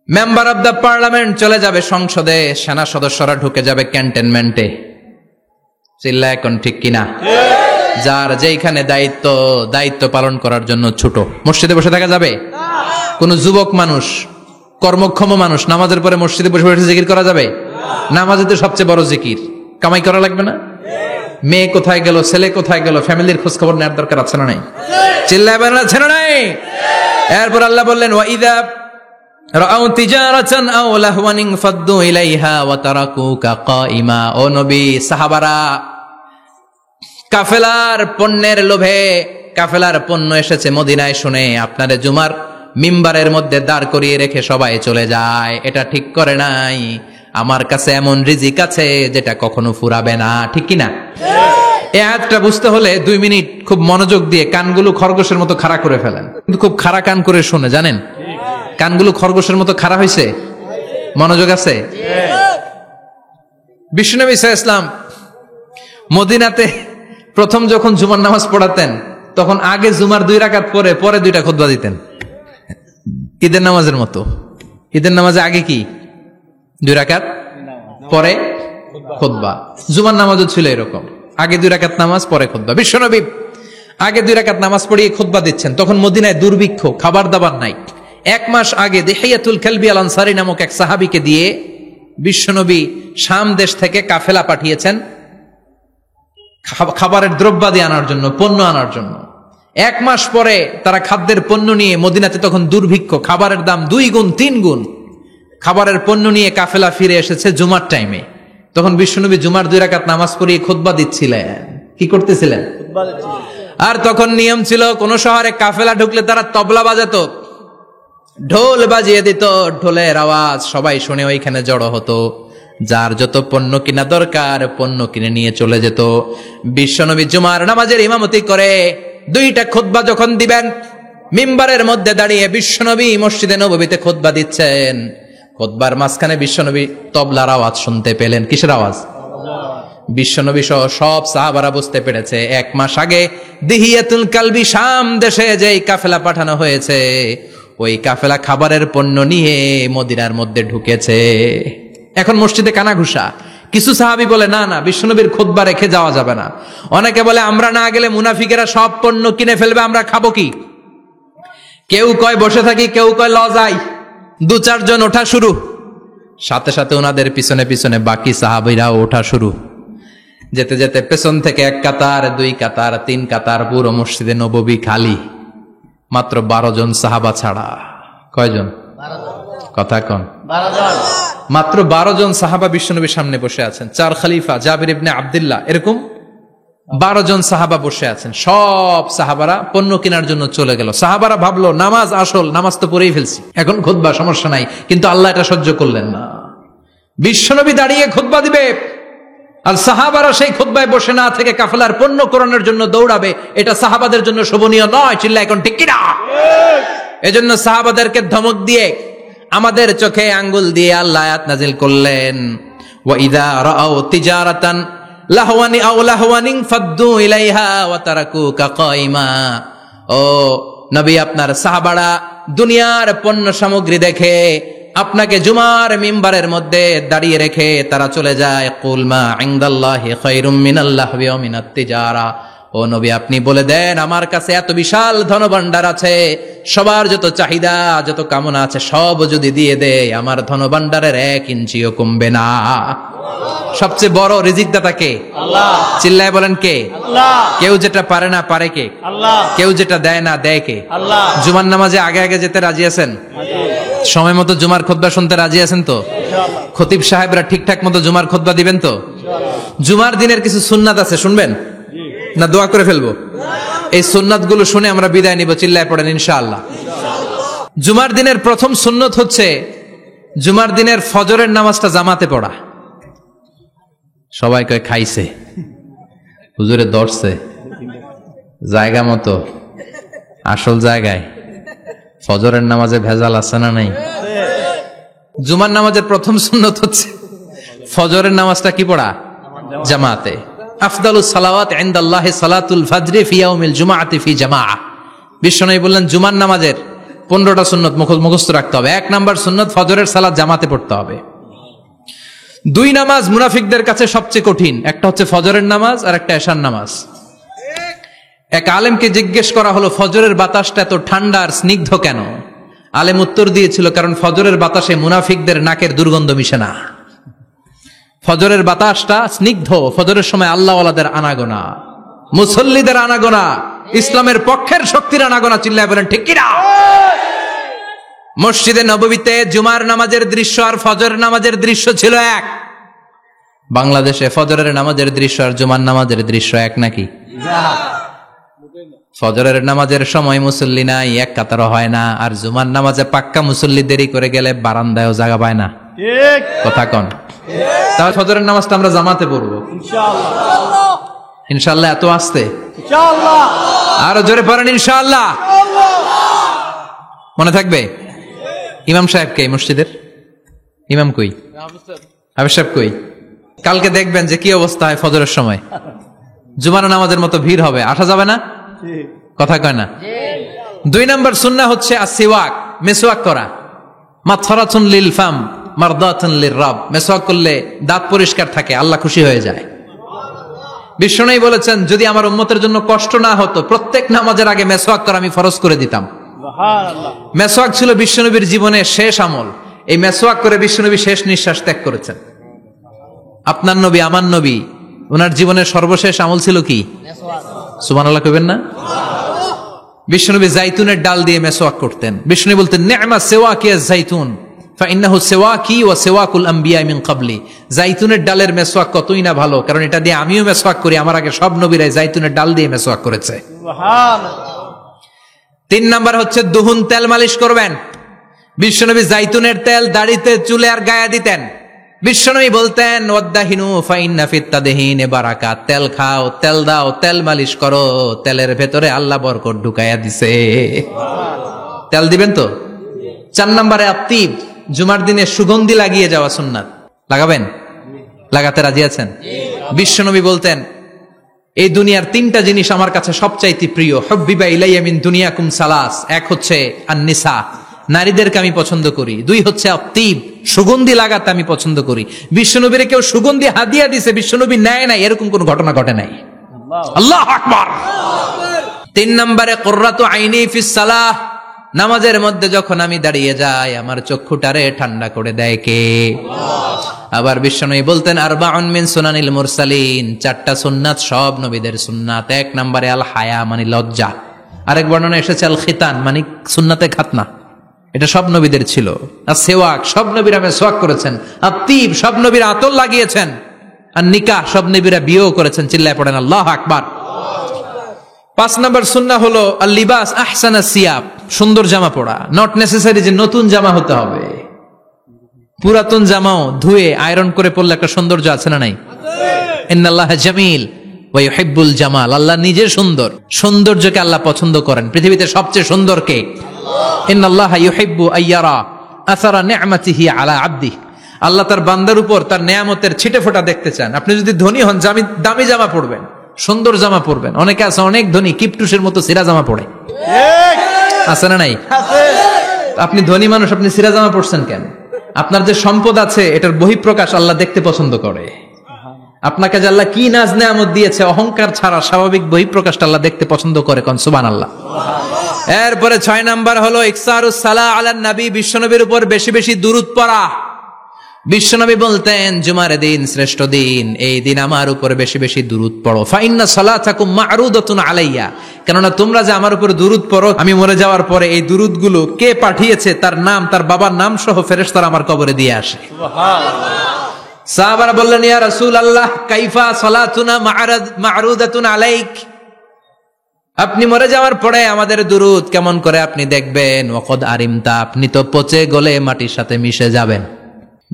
মেম্বার অব দ্য পার্লামেন্ট চলে যাবে সংসদে, সেনা সদস্যরা ঢুকে যাবে ক্যান্টনমেন্টে। চিল্লা এখন ঠিক কিনা? যার যেখানে দায়িত্ব পালন করার জন্য ছোট, মসজিদে বসে থাকা যাবে? কোন যুবক মানুষ, কর্মক্ষম মানুষ নামাজের পরে মসজিদে বসে বসে জিকির করা যাবে? নামাজে তো সবচেয়ে বড় জিকির। কামাই করা লাগবে না? মেয়ে কোথায় গেল, ছেলে কোথায় গেল, ফ্যামিলির খোঁজ খবর নেওয়ার দরকার আছে না নাই? চিল্লায় বলেন আছে না নাই? এরপর আল্লাহ বললেন ওয়াইদা রাআউ তিজারাতান আও লাহওয়ান ফাদ্দু ইলাইহা ওয়া তারাকুকা কাইমা। ও নবী, সাহাবারা কাফেলার পণ্যের লোভে, কাফেলার পণ্য এসেছে মদিনায় শুনে আপনারে জুমার মিম্বারের মধ্যে দাঁড় করিয়ে রেখে সবাই চলে যায়। এটা ঠিক করে নাই। আমার কাছে এমন রিজিক আছে যেটা কখনো ফুরাবে না। ঠিক কিনা? এই আয়াতটা বুঝতে হলে 2 মিনিট খুব মনোযোগ দিয়ে কানগুলো খরগোশের মতো খাড়া করে ফেলেন। কিন্তু খুব খাড়া কান করে শুনে, জানেন কানগুলো খরগোশের মতো খাড়া হয়েছে? মনোযোগ আছে? বিশ্বনবী সাল্লাল্লাহু আলাইহি ওয়াসাল্লাম মদিনাতে প্রথম যখন জুমার নামাজ পড়াতেন, তখন আগে জুমার 2 রাকাত পরে 2টা খুতবা দিতেন, ঈদের নামাজের মতো। ঈদের নামাজে আগে কি 2 রাকাত, পরে খুতবা। জুমার নামাজও ছিল এরকম, আগে 2 রাকাত নামাজ, পরে খুতবা। বিশ্বনবী আগে 2 রাকাত নামাজ পড়িয়ে খুতবা দিচ্ছেন, তখন মদিনায় দুর্ভিক্ষ, খাবার দাবার নাই। 1 মাস আগে দিহিয়াতুল কালবি আল আনসারী নামক এক সাহাবীকে দিয়ে বিশ্বনবী শাম দেশ থেকে কাফেলা পাঠিয়েছেন খাবারের দ্রব্যাদি আনার জন্য, পণ্য আনার জন্য। 1 মাস পরে তারা খাদ্যের পণ্য নিয়ে, মদিনাতে তখন দুর্ভিক্ষ, খাবারের দাম 2 গুণ 3 গুণ, খাবারের পণ্য নিয়ে কাফেলা ফিরে এসেছে জুমার টাইমে। তখন বিশ্বনবী জুমার 2 রাকাত নামাজ পড়িয়ে খুতবা দিচ্ছিলেন। কি করতেছিলেন? আর তখন নিয়ম ছিল, কোন শহরে কাফেলা ঢুকলে তারা তবলা বাজাতো, ঢোল বাজিয়ে দিত, ঢোলের আওয়াজ সবাই শুনে ওইখানে জড়ো হতো। যার যত পণ্য কিনা দরকার পণ্য কিনে নিয়ে চলে যেত। বিশ্বনবী জুমার নামাজের ইমামতি করে 2টা খুতবা যখন দিবেন, মিম্বারের মধ্যে দাঁড়িয়ে বিশ্বনবী মসজিদে নববীতে খুতবা দিচ্ছেন। খুতবার মাঝখানে বিশ্বনবী তবলার আওয়াজ শুনতে পেলেন। কিসের আওয়াজ? বিশ্বনবী সহ সব সাহাবারা বুঝতে পেরেছে 1 মাস আগে দিহিয়াতুল কালবি শাম দেশে যেই কাফেলা পাঠানো হয়েছে, ওই কাফেলা খাবারের পণ্য নিয়ে মদিনার মধ্যে ঢুকেছে। এখন মসজিদে কানাঘুষা। কিছু সাহাবী বলে না না, বিশ্বনবীর খুতবা রেখে যাওয়া যাবে না। অনেকে বলে আমরা না গেলে মুনাফিকেরা সব পণ্য কিনে ফেলবে, আমরা খাবো কি? কেউ কয় বসে থাকি, কেউ কয় ল যাই। 2-4 জন ওঠা শুরু, সাথে সাথে ওনাদের পিছনে পিছনে বাকি সাহাবীরাও ওঠা শুরু। যেতে যেতে পেছন থেকে 1 কাতার, 2 কাতার, 3 কাতার, পুরো মসজিদে নববী খালি, মাত্র 12 জন সাহাবা ছাড়া। কয়জন? 12 জন। কথা কন? 12 জন। মাত্র 12 জন সাহাবা বিশ্বনবীর সামনে বসে আছেন, 4 খলিফা জাবির ইবনে আব্দুল্লাহ, এরকম 12 জন সাহাবা বসে আছেন। সব সাহাবারা পণ্য কেনার জন্য চলে গেল। সাহাবারা ভাবলো নামাজ আসল, নামাজ তো পড়েই ফেলছি, এখন খুতবা সমস্যা নাই, কিন্তু আল্লাহ এটা সহ্য করলেন না। বিশ্বনবী দাঁড়িয়ে খুতবা দিবে আর সাহাবারা সেই খুতবায় বসে না থেকে কাফেলার পণ্য কোরআনের জন্য দৌড়াবে, এটা সাহাবাদের জন্য শোভনীয় নয়। চিল্লা এখন ঠিক কিনা? এজন্য সাহাবাদেরকে ধমক দিয়ে, আমাদের চোখে আঙ্গুল দিয়ে আল্লাহ আয়াত নাজিল করলেন, ওয়া ইযা রাআউ তিজারাতান লাহওয়ানি আও লাহওয়ানিন ফাদ্দু ইলাইহা ওয়া তারাকুকা কাইমা। ও নবী, আপনার সাহাবারা দুনিয়ার পণ্য সামগ্রী দেখে আপনাকে জুমার মিম্বারের মধ্যে দাঁড়িয়ে রেখে তারা চলে যায়। কুল মা ইনদাল্লাহি খায়রুম মিনাল লাহবি ওয়া মিনাত তিজারা। ও নবী, আপনি বলে দেন আমার কাছে এত বিশাল ধনভাণ্ডার আছে, সবার যত চাহিদা যত কামনা আছে সব যদি দিয়ে দেয় আমার ধনভাণ্ডারের 1 ইঞ্চিও কমবে না। সবচেয়ে বড় রিজিকদাতা কে? আল্লাহ। চিল্লায় বলেন কে? আল্লাহ। কেউ যেটা পারে না পারে কে? আল্লাহ। কেউ যেটা দেয় না দেয় কে? আল্লাহ। জুমার নামাজে আগে আগে যেতে রাজি আছেন? সময় মতো জুমার খুতবা শুনতে রাজি আছেন তো? খতিব সাহেবরা ঠিকঠাক মতো জুমার খুতবা দিবেন তো? জুমার দিনের কিছু সুন্নাত আছে, শুনবেন না দোয়া করে ফেলবো? এই সুন্নাত গুলো শুনে আমরা বিদায় নিব। চিল্লায় পড়েন ইনশাআল্লাহ। জুমার দিনের প্রথম সুন্নত হচ্ছে জুমার দিনের ফজরের নামাজটা জামাতে পড়া। সবাই কয় খাইছে, হুজুরে ধরছে জায়গা মতো, আসল জায়গায়। ফজরের নামাজে ভেজাল আছে না নাই? জুমার নামাজের প্রথম সুন্নত হচ্ছে ফজরের নামাজটা কি পড়া? জামাতে। আফদালুস সালাওয়াত ইনদাল্লাহি সালাতুল ফাজরি ফি ইয়াউমিল জুমআতি ফি জামাআহ। বিশ্বনবী বললেন জুমার নামাজের 15টা সুন্নত মুখস্থ রাখতে হবে। 1 নাম্বার সুন্নত ফজরের সালাত জামাতে পড়তে হবে। 2 নামাজ মুনাফিকদের কাছে সবচেয়ে কঠিন, একটা হচ্ছে ফজরের নামাজ আর একটা এশার নামাজ। এক আলেমকে জিজ্ঞেস করা হলো ফজরের বাতাসটা এত ঠান্ডা আর স্নিগ্ধ কেন? আলেম উত্তর দিয়েছিল, কারণ ফজরের বাতাসে মুনাফিকদের নাকের দুর্গন্ধ মিশে না। ফজরের বাতাসটা স্নিগ্ধ, ফজরের সময় আল্লাহওয়ালাদের আনাগোনা, মুসল্লিদের আনাগোনা, ইসলামের পক্ষের শক্তির আনাগোনা। চিল্লায় বলেন ঠিক কিনা? মসজিদে নববীতে জুমার নামাজের দৃশ্য আর ফজরের নামাজের দৃশ্য ছিল এক। বাংলাদেশে ফজরের নামাজের দৃশ্য আর জুমার নামাজের দৃশ্য এক নাকি? ফজরের নামাজের সময় মুসল্লি নাই, এক কাতারও হয় না, আর জুমার নামাজে পাক্কা মুসল্লি দেরি করে গেলে বারান্দায়ও জায়গা পায় না। কথা কন? তাহলে ফজরের নামাজটা আমরা জামাতে পড়বো ইনশাআল্লাহ। ইনশাআল্লাহ এত আসতে ইনশাআল্লাহ, আরো জোরে পড়েন ইনশাআল্লাহ। মনে থাকবে? ইমাম সাহেব কে মসজিদের? ইমাম কই? হাফেজ সাহেব কই? কালকে দেখবেন যে কি অবস্থা হয় ফজরের সময়। জুমার নামাজের মতো ভিড় হবে, আসা যাবে না। কথা কয় না? 2 নাম্বার সুন্নাহ হচ্ছে আসিওয়াক, মেসওয়াক করা। মাতফারাতুন লিল ফাম মারদাতুন লির রাব। মেসওয়াক করলে দাঁত পরিষ্কার থাকে, আল্লাহ খুশি হয়ে যায়। বিশ্বনবী বলেছেন যদি আমার উম্মতের জন্য কষ্ট না হতো প্রত্যেক নামাজের আগে মেসওয়াক করা আমি ফরজ করে দিতাম। মেসওয়াক ছিল বিশ্বনবীর জীবনের শেষ আমল। এই মেসওয়াক করে বিশ্বনবী শেষ নিঃশ্বাস ত্যাগ করেছেন। আপনার নবী আমার নবী, ওনার জীবনের সর্বশেষ আমল ছিল কি? সুবহানাল্লাহ কইবেন না? বিশ্বনবী জাইতুনের ডাল দিয়ে মেসওয়াক করতেন। বিশ্বনবী বলতেন নি'মা সিওয়াকিয়াজ জাইতুন ফাইন্নাহু সিওয়াকি ওয়া সিওয়াকুল আম্বিয়া মিন ক্বাবলি। জাইতুনের ডালের মেসওয়াক কতই না ভালো, কারণ এটা দিয়ে আমিও মেসওয়াক করি, আমার আগে সব নবীরাই জাইতুনের ডাল দিয়ে মেসওয়াক করেছে। সুবহানাল্লাহ। 3 নাম্বার হচ্ছে দুহুন, তেল মালিশ করবেন। বিশ্বনবী জাইতুনের তেল দাড়িতে চুলে আর গায়ে দিতেন। বিশ্বনবী বলতেন ওয়াদাহিনু ফাইন্না ফিত তাদহিনে বারাকাত। তেল খাও, তেল দাও, তেল মালিশ করো, তেলের ভেতরে আল্লাহ বরকত ঢুকাইয়া দিছে। তেল দিবেন তো? 4 নম্বরে আত্তিব, জুমার দিনে সুগন্ধি লাগিয়ে যাওয়া সুন্নাত। লাগাবেন? লাগাতে রাজি আছেন? বিশ্বনবী বলতেন এই দুনিয়ার 3টা জিনিস আমার কাছে সবচাইতে প্রিয়। হুব্বিবা ইলাইয়া মিন দুনিয়াকুম সালাস। 1 হচ্ছে আন-নিসা, নারীদেরকে আমি পছন্দ করি। 2 হচ্ছে আত্তিব, সুগন্ধি লাগাতে আমি পছন্দ করি। বিশ্বনবীরে কেউ সুগন্ধি হাদিয়া দিছে, বিশ্বনবী নেয় নাই, এরকম কোন ঘটনা ঘটে নাই। আল্লাহু আকবার। 3 নম্বরে কুররাতু আইনি ফিস সালাহ। নামাজের মধ্যে যখন আমি দাঁড়িয়ে যাই আমার চক্ষুটারে ঠান্ডা করে দেয় কে? আবার বিশ্বনবী বলতেন আরবাউন মিন সুনানিল মুরসালিন। 4টা সুন্নাত সব নবীদের সুন্নাত। 1 নম্বরে আল হায়া মানে লজ্জা। আরেক বর্ণনা এসেছে আল খিতান মানে সুন্নাতে খাতনা। এটা সব নবীদের ছিল। আর সেওয়াক, সব নবীরা মেসওয়াক করেছেন। আর তিব, সব নবীরা আতর লাগিয়েছেন। আর নিকাহ, সব নবীরা বিয়েও করেছেন। চিল্লায় পড়েন আল্লাহু আকবার। 5 নম্বর সুন্নাহ হলো আল লিবাস আহসানা সিয়াব, সুন্দর জামা পরা। নট নেসেসারি যে নতুন জামা হতে হবে, পুরাতন জামাও ধুয়ে আয়রন করে পরলে একটা সৌন্দর্য আছে না নাই? ইন্নাল্লাহা জামিল ওয়া ইউহিব্বুল জামাল, আল্লাহ নিজে সুন্দর, সৌন্দর্যকে আল্লাহ পছন্দ করেন। পৃথিবীতে সবচেয়ে সুন্দর কে? ইন্নাল্লাহা ইউহিব্বু আইয়ারা আসারা নি'মাতিহি আলা আবদিহি, আল্লাহ তার বান্দার উপর তার নেয়ামতের ছিটে ফোঁটা দেখতে চান। আপনি যদি ধনী হন, দামি জামা পরবেন, সুন্দর জামা পরবেন। অনেকে আছে অনেক ধনী, কিপটুসের মতো সিরা জামা পরে, আছে না নাই? আপনি ধনী মানুষ, আপনি সিরা জামা পরছেন কেন? আপনার যে সম্পদ আছে এটার বহিঃপ্রকাশ আল্লাহ দেখতে পছন্দ করে। আপনাকে যে আল্লাহ কি নাজ নেয়ামত দিয়েছে, অহংকার ছাড়া স্বাভাবিক বহিঃপ্রকাশটা আল্লাহ দেখতে পছন্দ করে। কোন সুবহানাল্লাহ। এরপরে 6 নাম্বার হলো ইকসারুস সালাহ আলান নবী, বিশ্বনবীর উপর বেশি বেশি দুরূদ পড়া। বিশ্বনবী বলতেন জুমার দিন শ্রেষ্ঠ দিন, এই দিন আমার উপর বেশি বেশি দুরূদ পড়ো। ফাইন্না সালাতাকুম মা'রুদাতুন আলাইয়া, কেননা তোমরা যে আমার উপর দুরূদ পড়ো, আমি মরে যাওয়ার পরে এই দুরূদগুলো কে পাঠিয়েছে তার নাম, তার বাবার নাম সহ ফেরেশতারা আমার কবরে দিয়ে আসে। সুবহানাল্লাহ। সাহাবারা বললেন ইয়া রাসূলুল্লাহ কাইফা সালাতুনা মা'রুদাতুন আলাইক, আপনি মরে যাওয়ার পরে আমাদের দুরূদ কেমন করে আপনি দেখবেন? ওয়াকাদ আরিমতা, আপনি তো পচে গলে মাটির সাথে মিশে যাবেন।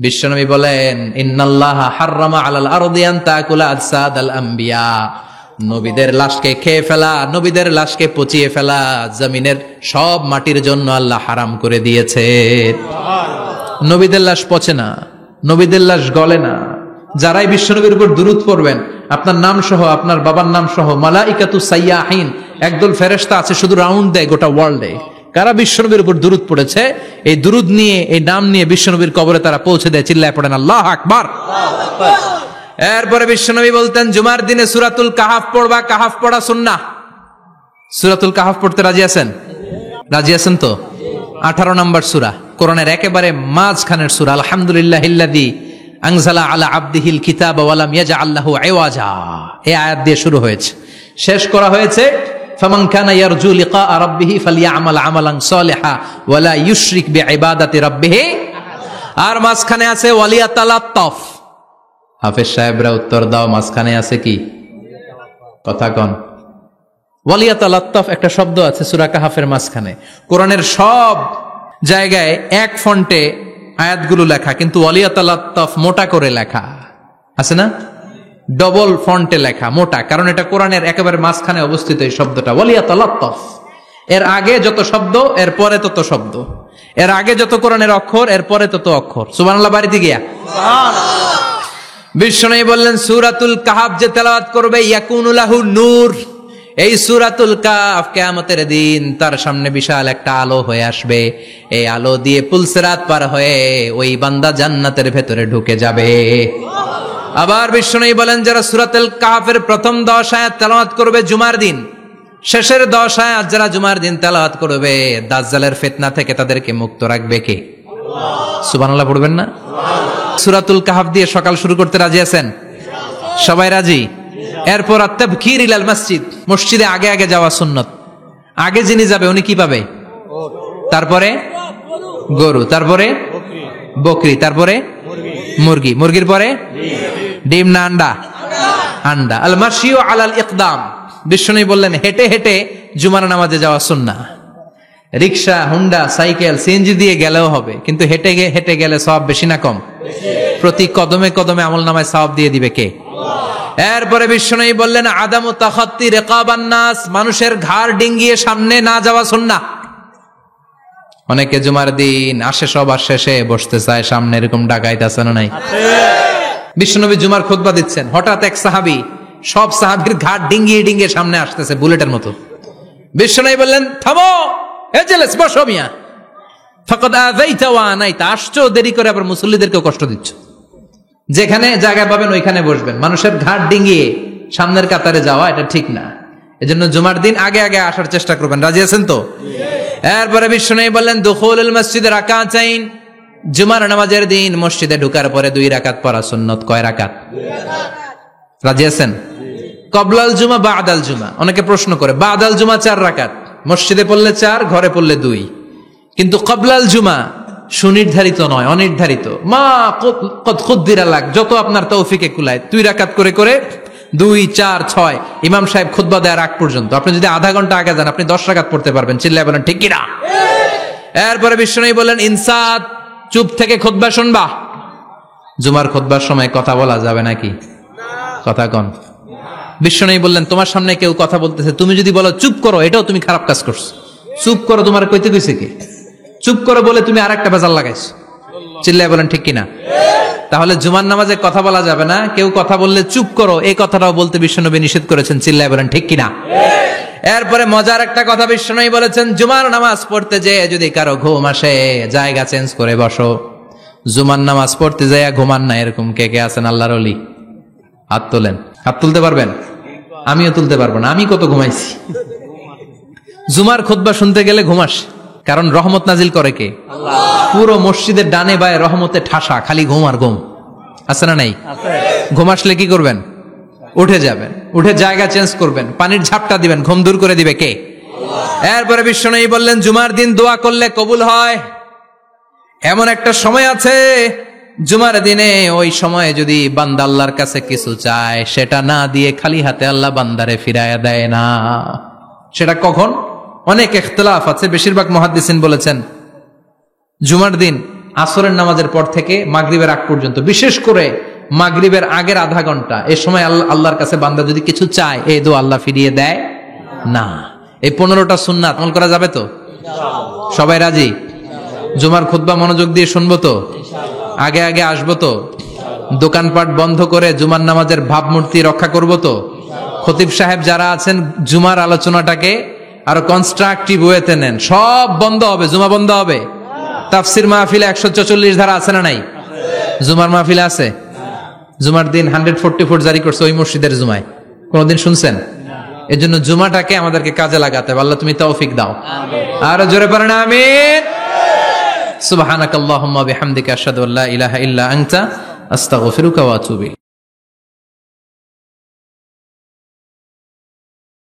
বিশ্বনবী বলেন ইন্নাল্লাহা হাররামা আলাল আরদি আন তাকুলা আজসাদাল আম্বিয়া, নবীদের লাশকে খেয়ে ফেলা, নবীদের লাশকে পচিয়ে ফেলা জমিনের সব মাটির জন্য আল্লাহ হারাম করে দিয়েছে। নবীদের লাশ পচে না, নবীদের লাশ গলে না। যারাই বিশ্বনবীর উপর দুরূদ পড়বেন, আপনার নাম সহ, আপনার বাবার নাম সহ, মালাইকাতু সাইয়াহিন, একদল ফেরেশতা আছে শুধু রাউন্ড দেয় গোটা ওয়ার্ল্ডে। কারা বিশ্বনবীর উপর দুরূদ পড়েছে, এই দুরূদ নিয়ে, এই নাম নিয়ে বিশ্বনবীর কবরে তারা পৌঁছে দেয়। চিল্লায় পড়েন আল্লাহু আকবার। এরপরে বিশ্বনবী বলতেন জুমার দিনে সূরাতুল কাহাফ পড়বা, কাহাফ পড়া সুন্নাহ। সূরাতুল কাহাফ পড়তে রাজি আছেন? রাজি আছেন তো? 18 নম্বর সূরা, কোরআনের একেবারে মাঝখানের সূরা। আলহামদুলিল্লাহিল্লাযী আনজালা আলা আবদিহিল কিতাবা ওয়া লাম ইয়াজআল লাহু ইওয়াজা, এই আয়াত দিয়ে শুরু হয়েছে, শেষ করা হয়েছে ফামান কানা ইয়ারজু লিকা রাব্বিহি ফালইআমাল আমালান সালিহা ওয়া লা ইউশরিক বিইবাদাতি রাব্বিহি। আর মাঝখানে আছে ওয়ালিয়াতালাত্তাফ। হাফেজ সাহেবরা উত্তর দাও, মাঝখানে আছে কি? কথা কন। ওয়ালিয়াতালাত্তাফ একটা শব্দ আছে সূরা কাহাফের মাঝখানে। কোরআনের সব জায়গায় এক ফন্টে আয়াতগুলো লেখা, কিন্তু ওয়ালিয়াতালাত্তাফ মোটা করে লেখা আছে না? ডবল ফন্টে লেখা, মোটা, কারণ এটা কোরআনের একেবারে মাঝখানে অবস্থিত এই শব্দটা ওয়ালিয়াতালাত্তাফ। এর আগে যত শব্দ, এর পরে তত শব্দ। এর আগে যত কোরআনের অক্ষর, এর পরে তত অক্ষর। সুবহানাল্লাহ বাড়িতে গিয়া সুবহানাল্লাহ। বিশ্বনবী বললেন সূরাতুল কাহাফ যে তেলাওয়াত করবে ইয়াকুনু লাহু নূর, এই সূরাতুল কাহাফ কিয়ামতের দিন তার সামনে বিশাল একটা আলো হয়ে আসবে। এই আলো দিয়ে পুলসিরাত পার হয়ে ওই বান্দা জান্নাতের ভেতরে ঢুকে যাবে। আবার বিশ্বনবী বলেন যারা সূরাতুল কাহাফের প্রথম 10 আয়াত তেলাওয়াত করবে জুমার দিন, শেষের 10 আয়াত যারা জুমার দিন তেলাওয়াত করবে, দাজ্জালের ফিতনা থেকে তাদেরকে মুক্ত রাখবে কে? আল্লাহ। সুবহানাল্লাহ পড়বেন না? সূরাতুল কাহাফ দিয়ে সকাল শুরু করতে রাজি আছেন? সবাই রাজি? এরপর আত-তাবকির ইলাল মসজিদ, মসজিদে আগে আগে যাওয়া সুন্নাত। আগে যিনি যাবে উনি কি পাবে? তারপরে গরু, তারপরে বকরি, তারপরে মুরগি, মুরগির পরে ডিম না আন্ডা? আন্ডা। আল মাশিউ আলাল ইকদাম, বিশ্বনবী বললেন হেঁটে হেঁটে জুমার নামাজে যাওয়া সুন্নাহ। রিকশা, হুন্ডা, সাইকেল, সিএনজি দিয়ে গেলেও হবে, কিন্তু হেঁটে হেঁটে গেলে সওয়াব বেশি না কম? প্রতি কদমে কদমে আমলনামায় সওয়াব দিয়ে দিবে কে? এরপরে বিশ্বনবী বললেন আদামু তাখাত্তি রিকাবান নাস, মানুষের ঘাড় ডিঙ্গিয়ে সামনে না যাওয়া সুন্নাহ। অনেকে জুমার দিন আসে সবার শেষে বসতে চায় সামনে, এরকম ডাকাইত আছে না নাই? বিশ্বনবী জুমার খুতবা দিচ্ছেন, হঠাৎ এক সাহাবী সব সাহাবীর ঘাড় ডিঙ্গিয়ে ডিঙ্গিয়ে সামনে আসতেছে বুলেটের মতো। বিশ্বনবী বললেন থামো, এজেলেস বসো মিয়া, ফাকাদ আযাইতা ওয়া আনাইতা, আসছো দেরি করে আবার মুসল্লিদেরকেও কষ্ট দিচ্ছ। যেখানে জায়গা পাবেন ওইখানে বসবেন, মানুষের ঘাড় ডিঙ্গিয়ে সামনের কাতারে যাওয়া এটা ঠিক না। এজন্য জুমার দিন আগে আগে আসার চেষ্টা করবেন। রাজি আছেন তো? এরপরে বিশ্বনবী বললেন দুখুলুল মসজিদে রাকাতাইন, জুমার নামাজের দিন মসজিদে ঢোকার পরে 2 রাকাত পড়া সুন্নাত। কয় রাকাত? 2 রাকাত। রাজি আছেন? কবলাল জুমা বাদাল জুমা। অনেকে প্রশ্ন করে বাদাল জুমা 4 রাকাত, মসজিদে পড়লে 4, ঘরে পড়লে 2। কিন্তু কবলাল জুমা সুনির্ধারিত নয়, অনির্ধারিত। মা কদ খুদ্দিরা লাগ, যত আপনার তৌফিকে কুলায় 2 রাকাত করে করে 2, 4, 6 ইমাম সাহেব খুতবা দেওয়ার আগ পর্যন্ত আপনি যদি আধা ঘন্টা আগে যান আপনি 10 রাকাত পড়তে পারবেন। চিল্লায় বলেন ঠিক কিনা? এরপরে বিশ্বনবী বললেন ইনসাত, চুপ থেকে খুতবা শুনবা। জুমার খুতবার সময় কথা বলা যাবে নাকি? কথা কন। বিশ্বনবী বললেন তোমার সামনে কেউ কথা বলতেছে, তুমি যদি বলো চুপ করো, এটাও তুমি খারাপ কাজ করছো। চুপ করো তোমার কইতে কইছে কি? চুপ করো বলে তুমি আরেকটা বেজাল লাগাইছো। চিল্লায় বলেন ঠিক কিনা? তাহলে জুমার নামাজে কথা বলা যাবে না, কেউ কথা বললে চুপ করো এই কথাটাও বলতে বিশ্বনবী নিষেধ করেছেন। চিল্লায় বলেন ঠিক কিনা? এরপরে মজার একটা কথা বিশ্বনবী বলেছেন, জুমার নামাজ পড়তে যেয়ে যদি কারো ঘুম আসে জায়গা চেঞ্জ করে বসো। জুমার নামাজ পড়তে যেয়ে ঘুমান না, এরকম কে কে আছেন আল্লাহর ওলি? হাত তোলেন। হাত তুলতে পারবেন? আমিও তুলতে পারবো না, আমি কত ঘুমাইছি। জুমার খুতবা শুনতে গেলে ঘুমাস, কারণ রহমত নাজিল করে কে? পুরো মসজিদের ডানে বায়ে রহমতে ঠাসা, খালি ঘুম আর ঘুম। আছে না নাই? ঘুম আসলে কি করবেন? উঠে যাবেন, উঠে জায়গা চেঞ্জ করবেন, পানির ঝাপটা দিবেন, ঘুম দূর করে দিবে কে? এরপরে বিশ্বনবী বললেন জুমার দিন দোয়া করলে কবুল হয়। এমন একটা সময় আছে জুমার দিনে, ওই সময়ে যদি বান্দা আল্লাহর কাছে কিছু চায় সেটা না দিয়ে খালি হাতে আল্লাহ বান্দারে ফিরায়া দেয় না। সেটা কখন? অনেক ইখতিলাফ আছে, বেশিরভাগ মুহাদ্দিসিন বলেছেন জুমার দিন আসরের নামাজের পর থেকে মাগরিবের আগ পর্যন্ত, বিশেষ করে মাগরিবের আগের আধা ঘন্টা, এই সময় আল্লাহর কাছে বান্দা যদি কিছু চায় এই দোয়া আল্লাহ ফিরিয়ে দেয় না। এই 15টা সুন্নাত আমল করা যাবে তো? সবাই রাজি? জুমার খুতবা মনোযোগ দিয়ে শুনবো তো? আগে আগে আসবো তো? দোকানপাট বন্ধ করে জুমার নামাজের ভাবমূর্তি রক্ষা করবো তো? খতিব সাহেব যারা আছেন জুমার আলোচনাটাকে আরো কনস্ট্রাকটিভ ওয়েতে নেন, সব বন্ধ হবে, জুমা বন্ধ হবে। তাফসির মাহফিলে 144 ধারা আছে না নাই? জুমার মাহফিলে আছে। জুমার দিন 144 জারি করছে ওই মসজিদের জুমায়, কোনদিন শুনছেন? এর জন্য জুমাটাকে আমাদেরকে কাজে লাগাতে হবে। আল্লাহ তুমি তৌফিক দাও। আর জোরে পড়েন আমিন। সুবহানাকাল্লাহুম্মা বিহামদিকা আশহাদু আল্লা ইলাহা ইল্লা আনতা আস্তাগফিরুকা ওয়া আতুবু ইলাইক।